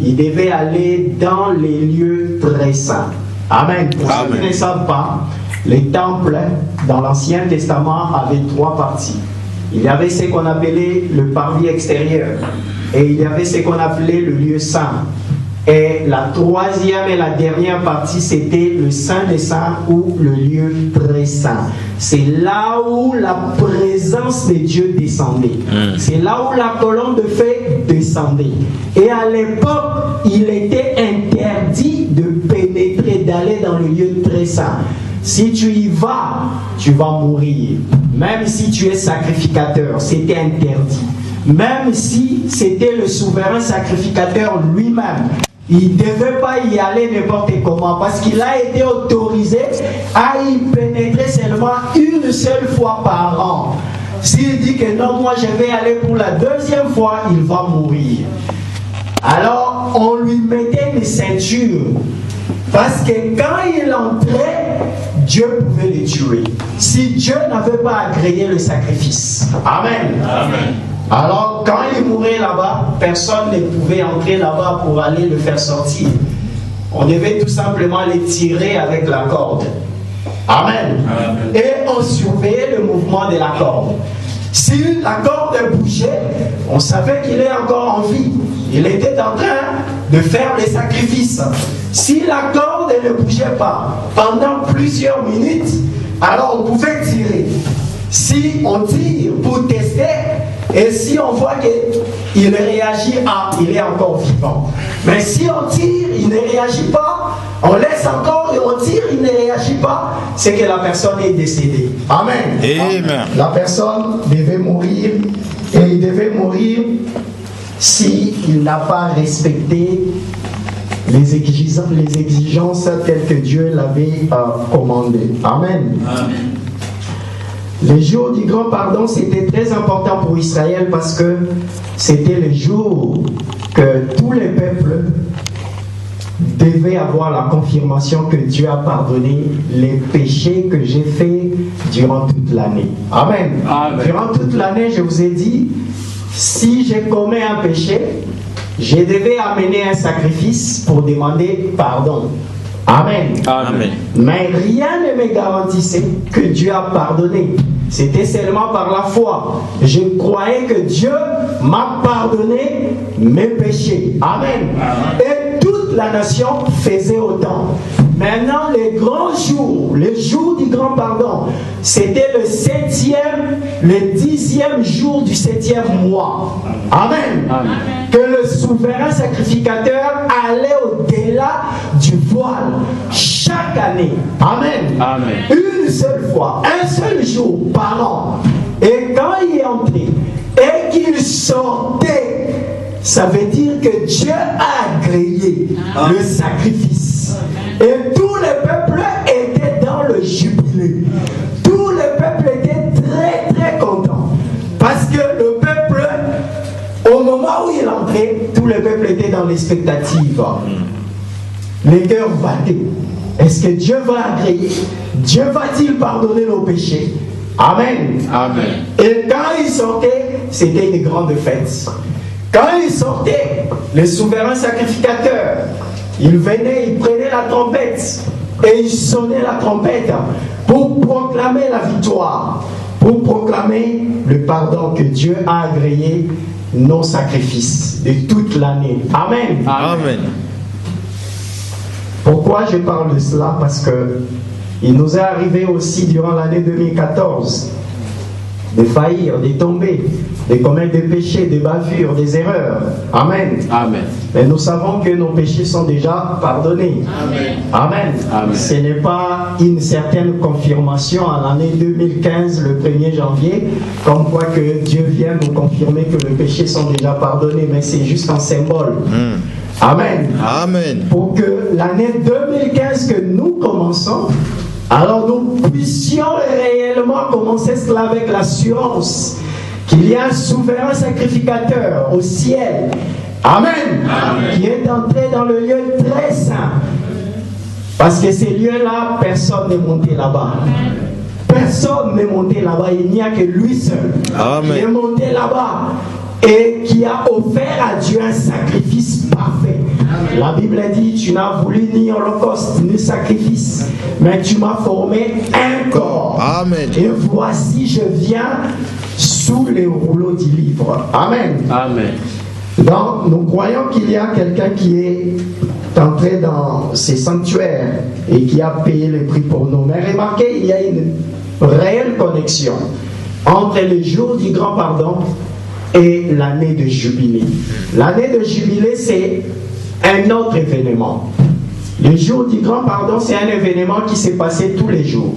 Il devait aller dans les lieux très saints. Amen. Pour ceux qui ne savent pas, les temples dans l'Ancien Testament avaient 3 parties. Il y avait ce qu'on appelait le parvis extérieur. Et il y avait ce qu'on appelait le lieu saint. Et la troisième et la dernière partie, c'était le Saint des Saints ou le lieu très saint. C'est là où la présence de Dieu descendait. C'est là où la colonne de feu descendait. Et à l'époque, il était interdit de pénétrer, d'aller dans le lieu très saint. Si tu y vas, tu vas mourir. Même si tu es sacrificateur, c'était interdit. Même si c'était le souverain sacrificateur lui-même, il ne devait pas y aller n'importe comment parce qu'il a été autorisé à y pénétrer seulement une seule fois par an. S'il dit que non, moi je vais aller pour la 2e fois, il va mourir. Alors on lui mettait une ceinture parce que quand il entrait, Dieu pouvait le tuer. Si Dieu n'avait pas agréé le sacrifice. Amen. Amen. Alors, quand il mourait là-bas, personne ne pouvait entrer là-bas pour aller le faire sortir. On devait tout simplement les tirer avec la corde. Amen. Amen. Et on surveillait le mouvement de la corde. Si la corde bougeait, on savait qu'il est encore en vie. Il était en train de faire les sacrifices. Si la corde ne bougeait pas pendant plusieurs minutes, alors on pouvait tirer. Si on tire pour tester, et si on voit qu'il réagit, il est encore vivant. Mais si on tire, il ne réagit pas, on laisse encore et on tire, il ne réagit pas, c'est que la personne est décédée. Amen. Amen. La personne devait mourir, et il devait mourir s'il n'a pas respecté les exigences telles que Dieu l'avait commandées. Amen. Amen. Le jour du grand pardon, c'était très important pour Israël parce que c'était le jour que tous les peuples devaient avoir la confirmation que Dieu a pardonné les péchés que j'ai faits durant toute l'année. Amen. Amen. Durant toute l'année, je vous ai dit, si j'ai commis un péché, je devais amener un sacrifice pour demander pardon. Amen. Amen. Mais rien ne me garantissait que Dieu a pardonné. C'était seulement par la foi. Je croyais que Dieu m'a pardonné mes péchés. Amen. Et toute la nation faisait autant. Maintenant, le grand jour, le jour du grand pardon, c'était le 10e jour du 7e mois. Amen. Amen. Que le souverain sacrificateur allait au-delà du voile chaque année. Amen. Amen. Une seule fois, un seul jour par an. Et quand il est entré et qu'il sortait, ça veut dire que Dieu a agréé le sacrifice. Et tout le peuple était dans le jubilé. Tout le peuple était très très content. Parce que le peuple, au moment où il entrait, tout le peuple était dans l'expectative. Les cœurs battaient. Est-ce que Dieu va agréer? Dieu va-t-il pardonner nos péchés? Amen. Amen. Et quand il sortait, c'était une grande fête. Quand il sortait, le souverain sacrificateur, il venait, il prenait la trompette et il sonnait la trompette pour proclamer la victoire, pour proclamer le pardon que Dieu a agréé nos sacrifices de toute l'année. Amen. Amen. Pourquoi je parle de cela? Parce que il nous est arrivé aussi durant l'année 2014 de faillir, de tomber, de commettre des péchés, des bavures, des erreurs. Amen. Amen. Mais nous savons que nos péchés sont déjà pardonnés. Amen. Amen. Amen. Ce n'est pas une certaine confirmation en l'année 2015, le 1er janvier, comme quoi que Dieu vient nous confirmer que les péchés sont déjà pardonnés, mais c'est juste un symbole. Amen. Amen. Pour que l'année 2015 que nous commençons, alors nous puissions réellement commencer cela avec l'assurance qu'il y a un souverain sacrificateur au ciel. Amen. Amen. Qui est entré dans le lieu très saint. Parce que ces lieux-là, personne n'est monté là-bas. Personne n'est monté là-bas. Il n'y a que lui seul. Amen. Qui est monté là-bas et qui a offert à Dieu un sacrifice parfait. La Bible dit, tu n'as voulu ni holocauste ni sacrifice, mais tu m'as formé un corps. Amen. Et voici, je viens sous les rouleaux du livre. Amen. Amen. Donc, nous croyons qu'il y a quelqu'un qui est entré dans ces sanctuaires et qui a payé le prix pour nous. Mais remarquez, il y a une réelle connexion entre le jour du grand pardon et l'année de jubilé. L'année de jubilé, c'est un autre événement. Le jour du grand pardon, c'est un événement qui s'est passé tous les jours.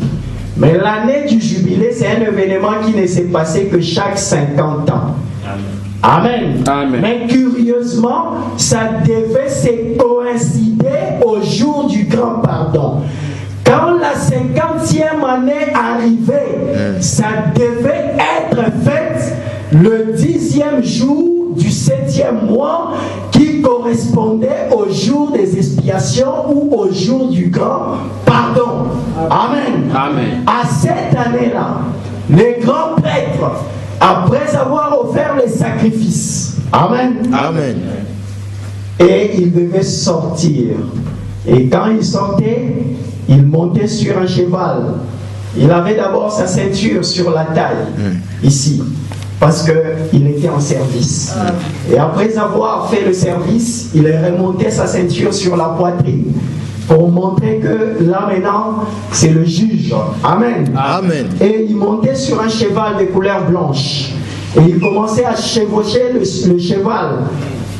Mais l'année du jubilé, c'est un événement qui ne s'est passé que chaque 50 ans. Amen. Amen. Mais curieusement, ça devait se coïncider au jour du grand pardon. Quand la 50e année arrivait, ça devait être fait le 10e jour du 7e mois qui correspondait au jour des expiations ou au jour du grand pardon. Amen. Amen. À cette année-là, les grands prêtres, après avoir offert les sacrifices, Amen. Amen. Et ils devaient sortir. Et quand ils sortaient, ils montaient sur un cheval. Il avait d'abord sa ceinture sur la taille, ici, parce qu'il était en service. Et après avoir fait le service, il remontait sa ceinture sur la poitrine pour montrer que là maintenant, c'est le juge. Amen. Amen. Et il montait sur un cheval de couleur blanche. Et il commençait à chevaucher le cheval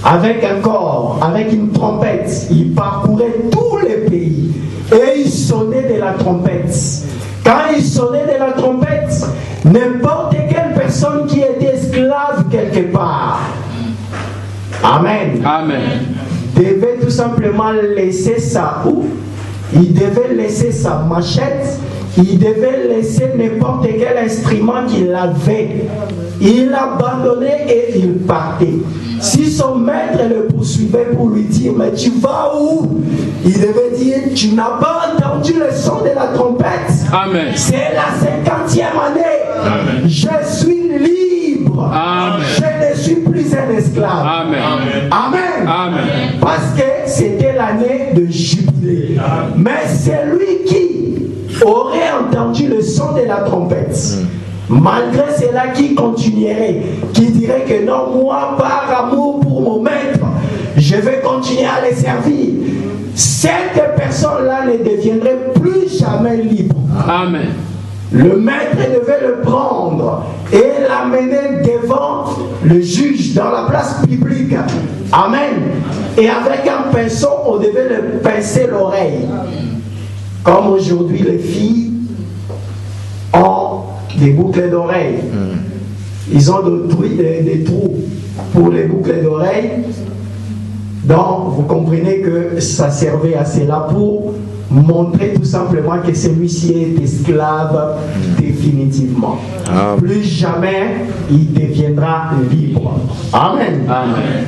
avec un corps, avec une trompette. Il parcourait tous les pays. Et il sonnait de la trompette. Quand il sonnait de la trompette, n'importe quelle personne qui était esclave quelque part, Amen, Amen. devait tout simplement laisser sa houe, il devait laisser sa machette il devait laisser n'importe quel instrument qu'il avait. Il abandonnait et il partait. Si son maître le poursuivait pour lui dire, mais tu vas où? Il devait dire, tu n'as pas entendu le son de la trompette. Amen. C'est la 50e année. Amen. Je suis libre. Amen. Je ne suis plus un esclave. Amen. Amen. Amen. Parce que c'était l'année de jubilé. Mais c'est lui qui aurait entendu le son de la trompette. Malgré cela, qui continuerait, qui dirait que non, moi, par amour pour mon maître, je vais continuer à les servir. Cette personne-là ne deviendrait plus jamais libre. Amen. Le maître devait le prendre et l'amener devant le juge dans la place publique. Amen. Et avec un pinceau, on devait le pincer l'oreille. Comme aujourd'hui, les filles ont des boucles d'oreilles. Ils ont des trous pour les boucles d'oreilles. Donc, vous comprenez que ça servait à cela pour montrer tout simplement que celui-ci est esclave définitivement. Plus jamais il deviendra libre. Amen. Amen.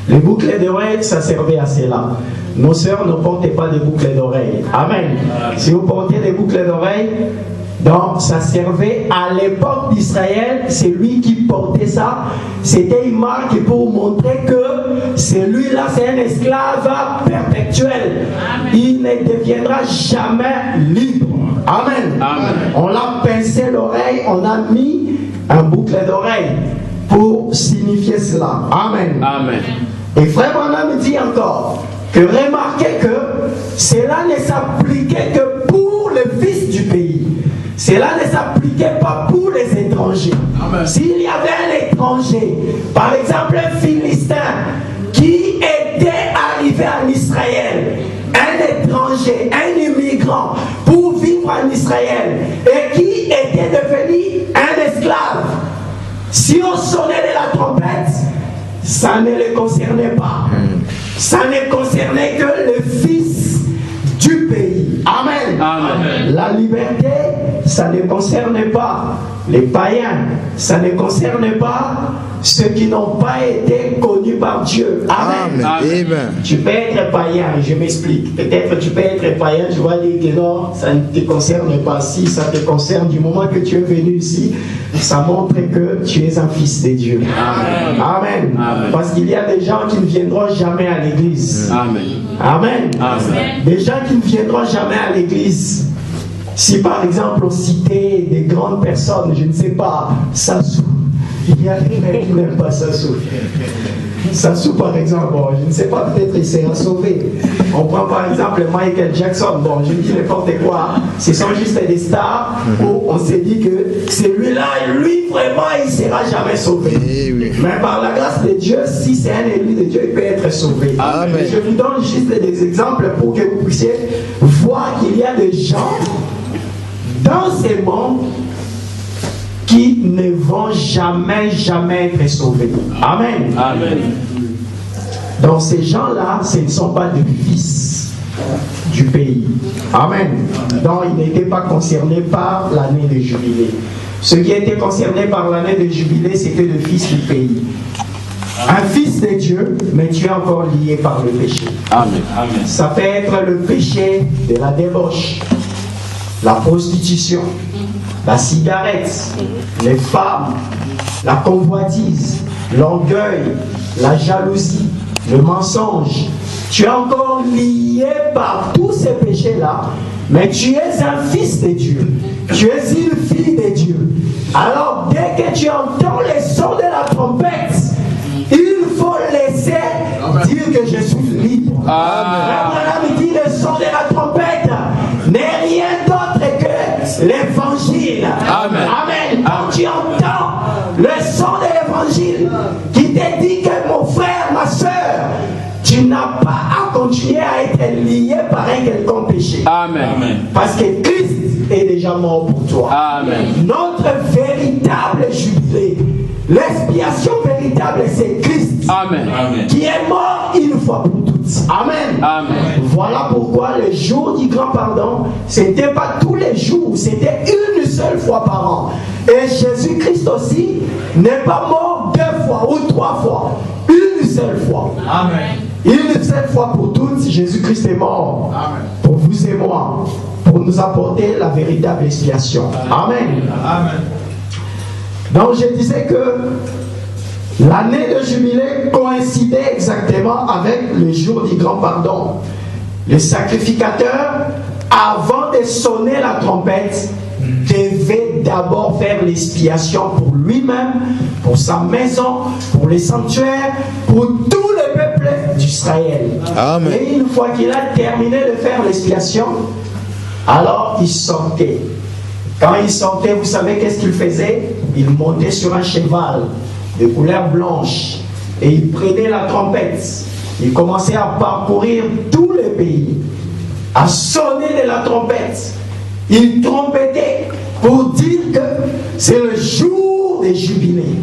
Les boucles d'oreilles, ça servait à cela. Nos sœurs ne portaient pas de boucles d'oreilles. Amen. Si vous portez des boucles d'oreilles, donc ça servait à l'époque d'Israël, c'est lui qui portait ça. C'était une marque pour montrer que celui-là c'est un esclave perpétuel. Amen. Il ne deviendra jamais libre. Amen. Amen. On l'a pincé l'oreille, on a mis un boucle d'oreille pour signifier cela. Amen. Amen. Et Frère Branham dit encore que remarquez que cela ne s'appliquait que pour le fils du pays. Cela ne s'appliquait pas pour les étrangers. S'il y avait un étranger, par exemple un Philistin, qui était arrivé en Israël, un étranger, un immigrant, pour vivre en Israël, et qui était devenu un esclave, si on sonnait de la trompette, ça ne le concernait pas. Ça ne concernait que le fils du pays. Amen. Amen. La liberté, ça ne concernait pas les païens, ça ne concernait pas ceux qui n'ont pas été connus par Dieu. Amen. Amen. Tu peux être païen, je m'explique. Peut-être tu peux être païen, je vais dire que non, ça ne te concerne pas. Si ça te concerne, du moment que tu es venu ici, ça montre que tu es un fils de Dieu. Amen. Amen. Amen. Parce qu'il y a des gens qui ne viendront jamais à l'église. Amen. Amen. Amen. Des gens qui ne viendront jamais à l'église. Si par exemple on citait des grandes personnes, je ne sais pas, Sassou, il y a des mecs qui n'aiment pas Sassou. Sassou par exemple, bon, je ne sais pas, peut-être il sera sauvé. On prend par exemple Michael Jackson, bon, je dis n'importe quoi, ce sont juste des stars où on s'est dit que celui-là, lui vraiment, il ne sera jamais sauvé. Mais par la grâce de Dieu, si c'est un élu de Dieu, il peut être sauvé. Amen. Je vous donne juste des exemples pour que vous puissiez voir qu'il y a des gens dans ces mondes qui ne vont jamais être sauvés. Amen. Amen. Donc ces gens-là, ce ne sont pas des fils du pays. Amen. Donc ils n'étaient pas concernés par l'année de jubilé. Ceux qui étaient concernés par l'année de jubilé, c'était le fils du pays. Un fils de Dieu, mais tu es encore lié par le péché. Amen. Amen. Ça peut être le péché de la débauche, la prostitution, la cigarette, les femmes, la convoitise, l'orgueil, la jalousie, le mensonge. Tu es encore lié par tous ces péchés-là, mais tu es un fils de Dieu. Tu es une fille de Dieu. Alors, dès que tu entends les sons de la trompette, il faut laisser dire que je suis libre. Amen. Dit le son de la trompette n'est rien d'autre que l'évangile. Amen. Amen. Quand tu entends le son de l'évangile qui te dit que mon frère, ma soeur, tu n'as pas à continuer à être lié par un quelconque péché. Amen. Parce que Christ est déjà mort pour toi. Amen. Notre véritable jubilé, l'expiation véritable, c'est Christ. Amen. Qui est mort une fois pour toutes. Amen. Amen. Voilà pourquoi le jour du grand pardon, ce n'était pas tous les jours, c'était une seule fois par an. Et Jésus-Christ aussi n'est pas mort 2 fois ou 3 fois, une seule fois. Amen. Une seule fois pour toutes, Jésus-Christ est mort. Amen. Pour vous et moi, pour nous apporter la véritable expiation. Amen. Amen. Donc je disais que l'année de jubilé coïncidait exactement avec le jour du grand pardon. Le sacrificateur, avant de sonner la trompette, devait d'abord faire l'expiation pour lui-même, pour sa maison, pour les sanctuaires, pour tout le peuple d'Israël. Amen. Et une fois qu'il a terminé de faire l'expiation, alors il sortait. Quand il sortait, vous savez qu'est-ce qu'il faisait? Il montait sur un cheval de couleur blanche et il prenait la trompette. Il commençait à parcourir tout le pays, à sonner de la trompette. Il trompettait pour dire que c'est le jour des jubilés,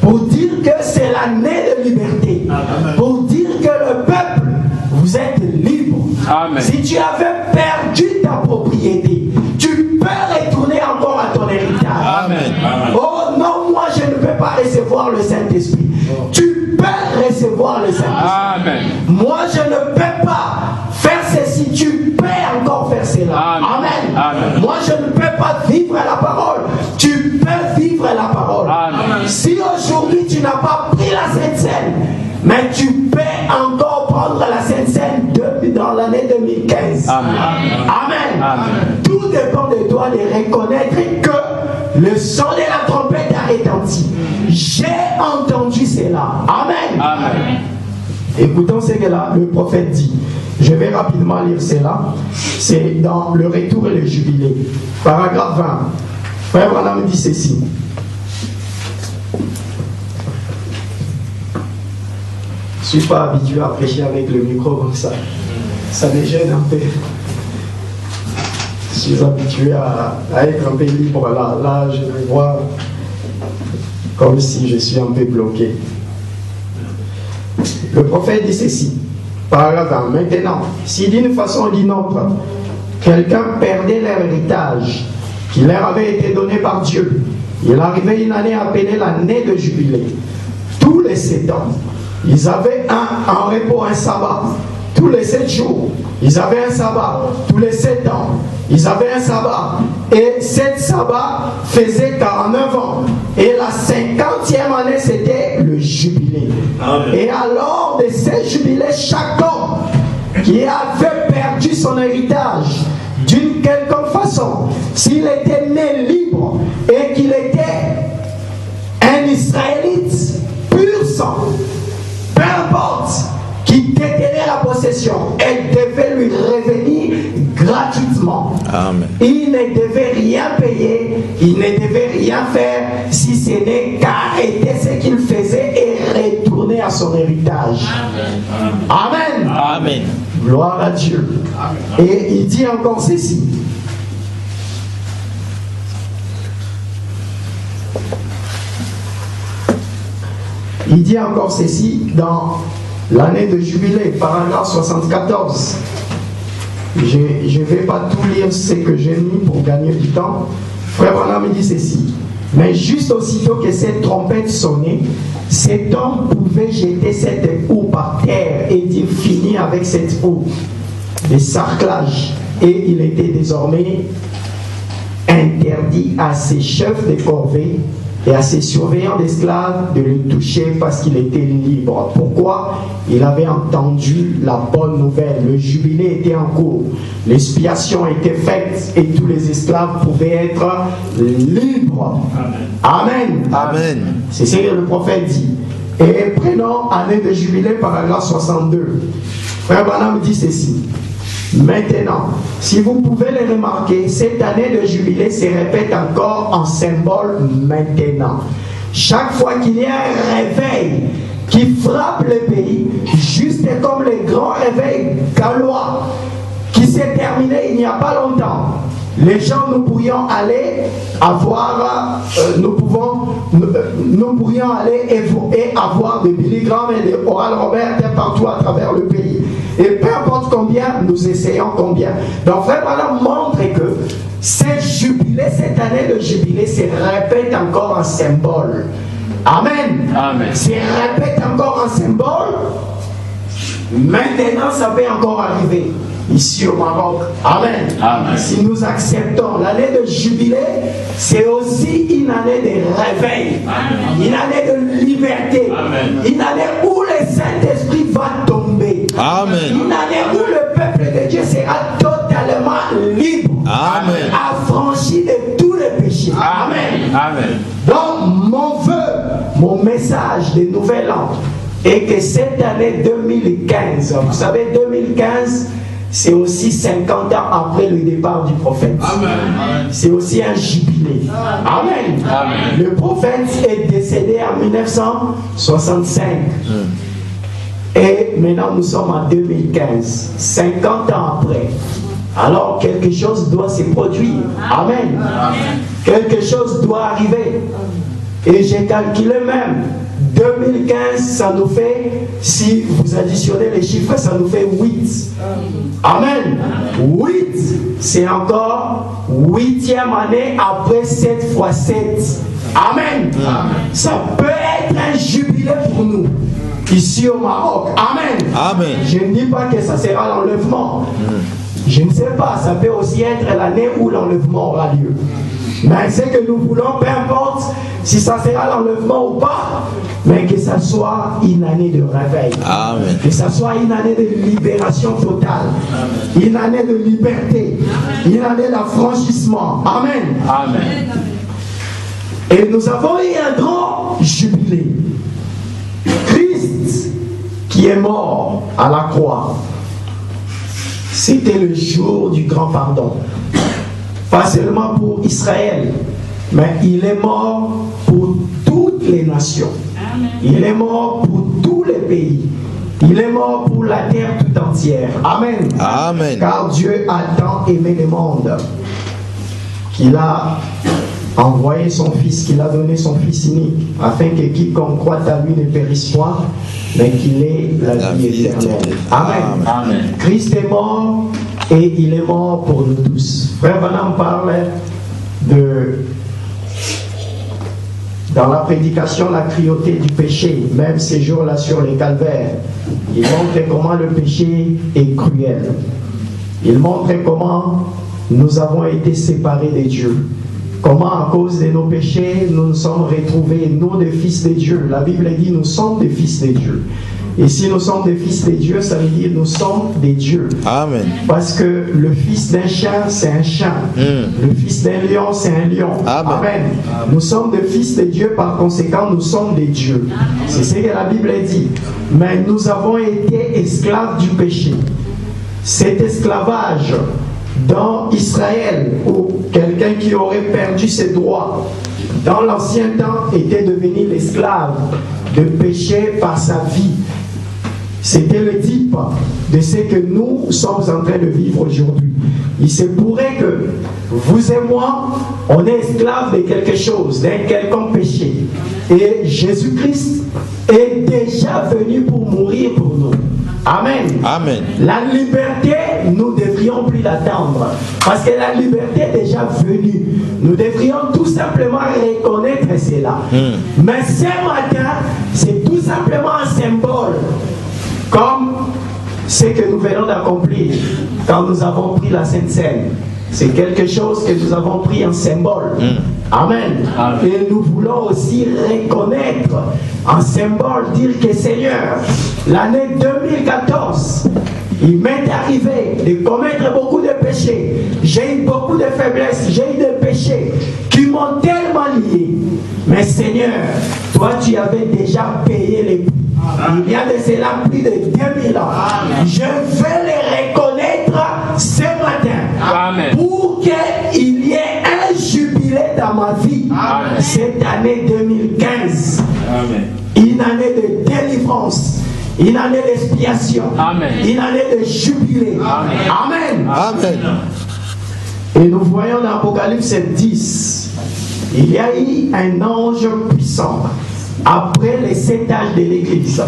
pour dire que c'est l'année de liberté, pour dire que le peuple, vous êtes libre. Amen. Si tu avais perdu ta propriété, tu peux retourner encore à ton héritage. Amen. Oh non, moi je ne peux pas recevoir le Saint-Esprit. Tu peux recevoir le Saint-Esprit. Amen. Moi je ne peux pas faire ceci, tu peux encore faire cela. Amen. Amen. Moi je ne peux pas vivre la parole, tu peux vivre la parole. Amen. Si aujourd'hui tu n'as pas pris la Sainte Seine, mais tu peux encore prendre la Sainte Seine dans l'année 2015. Amen. Amen. Amen. Tout dépend de toi de reconnaître que le son de la trompette a retenti. J'ai entendu cela. Amen. Amen. Écoutons ce que là, le prophète dit. Je vais rapidement lire cela. C'est dans le retour et le jubilé. Paragraphe 20. Frère Branham dit ceci. Je ne suis pas habitué à prêcher avec le micro comme ça. Ça me gêne un peu. Je suis habitué à être un peu libre là. Là, je me vois comme si je suis un peu bloqué. Le prophète dit ceci. Paragraphe 20. Maintenant, si d'une façon ou d'une autre, quelqu'un perdait leur héritage qui leur avait été donné par Dieu, il arrivait une année appelée l'année de jubilé. Tous les 7 ans, ils avaient un repos, un sabbat. Tous les 7 jours, ils avaient un sabbat. Tous les 7 ans, ils avaient un sabbat. Et 7 sabbats faisaient 49 ans. Et la 50e année, c'était le jubilé. Amen. Et alors, de ces jubilés, chaque homme qui avait perdu son héritage d'une quelconque façon, s'il était né libre et qu'il était un Israélite pur sang, peu importe, qui détenait la possession, elle devait lui revenir gratuitement. Amen. Il ne devait rien payer, il ne devait rien faire, si ce n'est qu'arrêter ce qu'il faisait et retourner à son héritage. Amen. Amen. Amen. Gloire à Dieu. Amen. Et il dit encore ceci. Il dit encore ceci dans l'année de jubilé, paragraphe 74. Je ne vais pas tout lire ce que j'ai mis pour gagner du temps. Frère Branham dit ceci. Mais juste aussitôt que cette trompette sonnait, cet homme pouvait jeter cette eau par terre et dire fini avec cette eau de sarclage. Et il était désormais interdit à ses chefs de corvée et à ses surveillants d'esclaves de le toucher parce qu'il était libre. Pourquoi? Il avait entendu la bonne nouvelle. Le jubilé était en cours. L'expiation était faite et tous les esclaves pouvaient être libres. Amen. Amen. Amen. C'est ce que le prophète dit. Et prenons année de jubilé, paragraphe 62. Frère Branham dit ceci. Maintenant, si vous pouvez le remarquer, cette année de jubilé se répète encore en symbole maintenant. Chaque fois qu'il y a un réveil qui frappe le pays, juste comme le grand réveil gallois qui s'est terminé il n'y a pas longtemps, les gens, nous pourrions aller avoir, nous pourrions aller et avoir de Billy Graham et de Oral Roberts partout à travers le pays. Et peu importe combien, nous essayons combien. Donc frère Branham montre que cette année de jubilé se répète encore en symbole. Amen. Amen. Se répète encore en symbole. Maintenant, ça peut encore arriver ici au Maroc. Amen. Amen. Si nous acceptons l'année de jubilé, c'est aussi une année de réveil, Amen. une année de liberté, Amen. une année où le Saint-Esprit va tomber, Amen. une année où le peuple de Dieu sera totalement libre, Amen. affranchi de tous les péchés. Amen. Amen. Donc, mon vœu, mon message de nouvel an, est que cette année 2015, vous savez, 2015, c'est aussi 50 ans après le départ du prophète. Amen. C'est aussi un jubilé. Amen. Amen. Le prophète est décédé en 1965. Et maintenant, nous sommes en 2015, 50 ans après. Alors, quelque chose doit se produire. Amen. Quelque chose doit arriver. Et j'ai calculé même, 2015, ça nous fait, si vous additionnez les chiffres, ça nous fait 8. Amen. 8, c'est encore 8e année après 7 x 7. Amen. Ça peut être un jubilé pour nous, ici au Maroc. Amen. Amen. Je ne dis pas que ça sera l'enlèvement. Je ne sais pas, ça peut aussi être l'année où l'enlèvement aura lieu. Mais ce que nous voulons, peu importe si ça sera l'enlèvement ou pas, mais que ça soit une année de réveil. Amen. Que ça soit une année de libération totale. Une année de liberté. Une année d'affranchissement. Amen. Amen. Et nous avons eu un grand jubilé. Christ qui est mort à la croix. C'était le jour du grand pardon. Pas seulement pour Israël, mais il est mort pour toutes les nations. Il est mort pour tous les pays. Il est mort pour la terre tout entière. Amen. Amen. Car Dieu a tant aimé le monde qu'il a envoyé son Fils, qu'il a donné son Fils unique, afin que quiconque croit à lui ne périsse point, mais qu'il ait la vie éternelle. Amen. Amen. Christ est mort et il est mort pour nous tous. Frère Branham parle dans la prédication, la cruauté du péché, même ces jours-là sur les calvaires. Il montre comment le péché est cruel. Il montre comment nous avons été séparés de Dieu. Comment à cause de nos péchés, nous nous sommes retrouvés, nous des fils de Dieu. La Bible dit nous sommes des fils de Dieu. Et si nous sommes des fils de Dieu, ça veut dire nous sommes des dieux. Amen. Parce que le fils d'un chien, c'est un chien. Le fils d'un lion, c'est un lion. Amen. Amen. Nous sommes des fils de Dieu, par conséquent, nous sommes des dieux. C'est ce que la Bible dit. Mais nous avons été esclaves du péché. Cet esclavage dans Israël, où quelqu'un qui aurait perdu ses droits, dans l'ancien temps, était devenu l'esclave de péché par sa vie. C'était le type de ce que nous sommes en train de vivre aujourd'hui. Il se pourrait que vous et moi, on est esclaves de quelque chose, d'un quelconque péché. Et Jésus-Christ est déjà venu pour mourir pour nous. Amen. Amen. La liberté, nous ne devrions plus l'attendre. Parce que la liberté est déjà venue. Nous devrions tout simplement reconnaître cela. Mais ce matin, c'est tout simplement un symbole. Comme ce que nous venons d'accomplir quand nous avons pris la Sainte Seine. C'est quelque chose que nous avons pris en symbole. Amen. Amen. Et nous voulons aussi reconnaître en symbole, dire que Seigneur, l'année 2014, il m'est arrivé de commettre beaucoup de péchés. J'ai eu beaucoup de faiblesses, j'ai eu des péchés qui m'ont tellement lié. Mais Seigneur, toi tu avais déjà payé les prix. Il y a de cela plus de 2000 ans. Je vais les reconnaître ce matin. Amen. Pour qu'il y ait un jubilé dans ma vie. Amen. Cette année 2015. Amen. Une année de délivrance. Une année d'expiation. Amen. Une année de jubilé. Amen. Amen. Amen. Et nous voyons dans Apocalypse 10, il y a eu un ange puissant après les 7 âges de l'Église.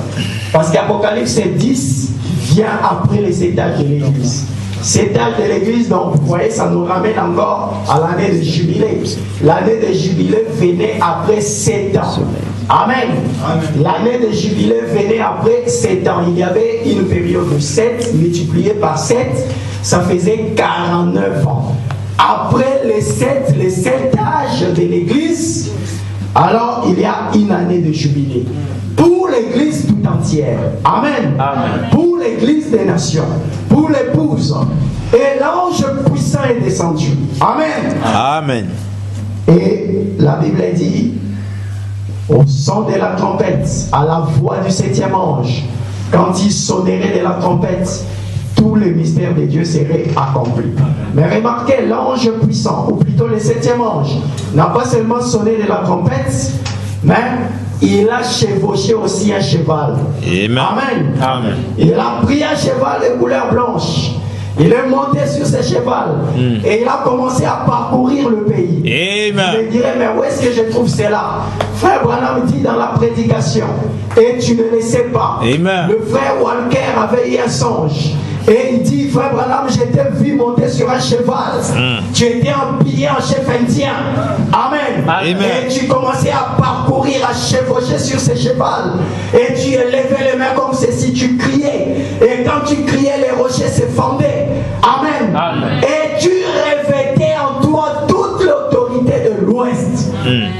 Parce qu'Apocalypse 10 vient après les 7 âges de l'Église. 7 âges de l'Église, donc vous voyez, ça nous ramène encore à l'année de Jubilé. L'année de Jubilé venait après 7 ans. Amen. L'année de Jubilé venait après 7 ans. Il y avait une période de 7 multipliée par 7, ça faisait 49 ans. Après les 7 âges de l'Église, alors il y a une année de Jubilé. Pour l'Église tout entière. Amen. Amen. Pour l'Église des nations. Pour l'épouse. Et l'ange puissant est descendu. Amen. Amen. Et la Bible dit, au son de la trompette, à la voix du 7e ange, quand il sonnerait de la trompette, tous les mystères de Dieu seraient accomplis. Mais remarquez, l'ange puissant, ou plutôt le 7e ange, n'a pas seulement sonné de la trompette, mais il a chevauché aussi un cheval. Amen. Amen. Amen. Il a pris un cheval de couleur blanche. Il est monté sur ce cheval et il a commencé à parcourir le pays. Amen. Je me dirais, mais où est-ce que je trouve cela? Frère Branham dit dans la prédication, et tu ne le sais pas. Amen. Le frère Walker avait eu un songe. Et il dit, frère Branham, je t'ai vu monter sur un cheval. Tu étais habillé en chef indien. Amen. Amen. Et tu commençais à parcourir, à chevaucher sur ce cheval. Et tu élevais les mains comme ceci, tu criais. Et quand tu criais, les rochers se fendaient. Amen. Amen. Et tu revêtais en toi toute l'autorité de l'Ouest.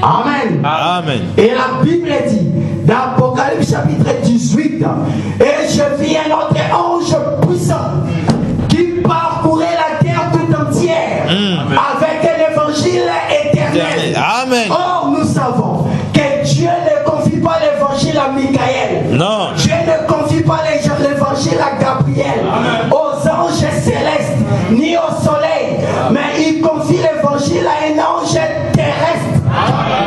Amen. Amen. Et la Bible dit, dans Apocalypse chapitre 18, et je vis un autre ange puissant qui parcourait la terre tout entière avec l'évangile éternel. Amen. Or, nous savons que Dieu ne confie pas l'évangile à Michael. Non. Dieu ne confie pas l'évangile à Gabriel, aux anges célestes, ni au soleil, mais il confie l'évangile à un ange terrestre.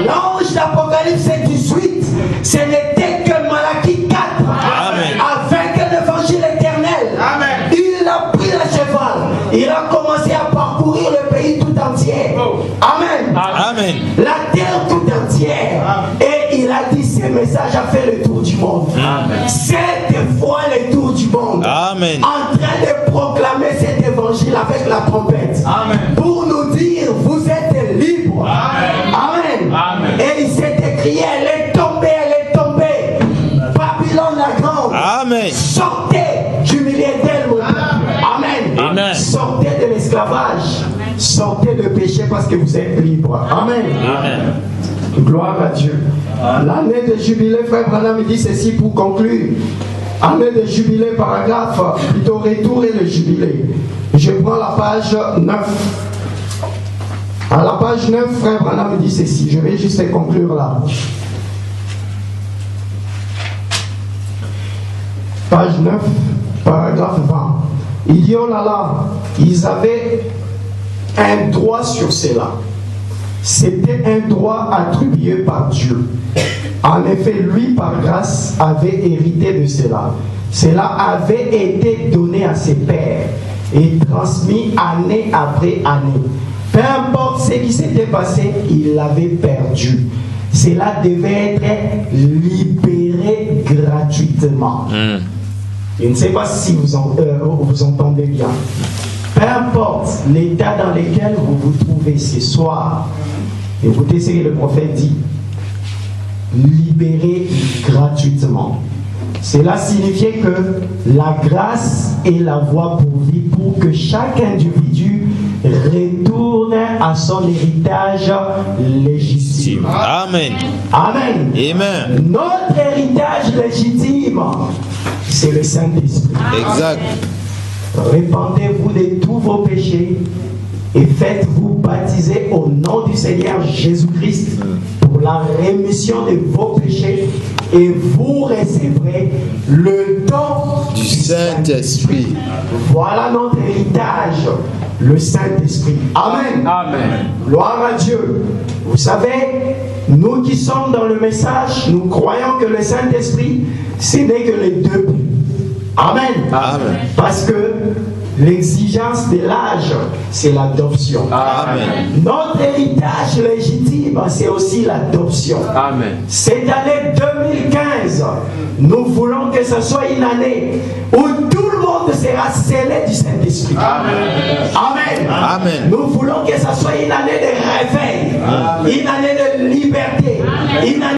L'ange d'Apocalypse 18, ce n'était que Malachie 4. Amen. Avec l'évangile éternel. Amen. Il a pris le cheval. Il a commencé à parcourir le pays tout entier. Amen. Amen. La terre tout entière. Et il a dit, ce message a fait le tour du monde. 7 fois le tour du monde. Amen. En train de proclamer cet évangile avec la trompette. Amen. Pour nous dire, vous êtes libres. Amen. Amen. Et il s'est écrié, elle est tombée, elle est tombée. Babylone la grande. Amen. Sortez du milieu d'elle, mon peuple. Amen. Amen. Sortez de l'esclavage. Sortez de péché parce que vous êtes libres. Amen. Amen. Gloire à Dieu. L'année de jubilé, frère Branham dit ceci pour conclure. Année de jubilé, paragraphe, plutôt retour et le jubilé. Je prends la page 9. À la page 9, frère Branham dit ceci. Je vais juste conclure là. Page 9, paragraphe 20. Il dit, oh là là, ils avaient un droit sur cela. C'était un droit attribué par Dieu. En effet, lui, par grâce, avait hérité de cela. Cela avait été donné à ses pères et transmis année après année. Peu importe ce qui s'était passé, il l'avait perdu. Cela devait être libéré gratuitement. Je ne sais pas si vous entendez bien. Peu importe l'état dans lequel vous vous trouvez ce soir, écoutez ce que le prophète dit. Libéré gratuitement. Cela signifiait que la grâce est la voie pour vie pour que chaque individu retourne à son héritage légitime. Amen. Amen. Amen. Notre héritage légitime, c'est le Saint-Esprit. Exact. Répandez-vous de tous vos péchés et faites-vous baptiser au nom du Seigneur Jésus-Christ pour la rémission de vos péchés et vous recevrez le don Du Saint-Esprit. Voilà notre héritage, le Saint-Esprit. Amen. Amen. Gloire à Dieu. Vous savez, nous qui sommes dans le message, nous croyons que le Saint-Esprit, ce n'est que les deux. Amen. Amen. Parce que l'exigence de l'âge, c'est l'adoption. Amen. Notre héritage légitime, c'est aussi l'adoption. Amen. Cette année 2015, nous voulons que ce soit une année où tout le monde sera scellé du Saint-Esprit. Amen. Amen. Nous voulons que ça soit une année de réveil, une année de liberté, une année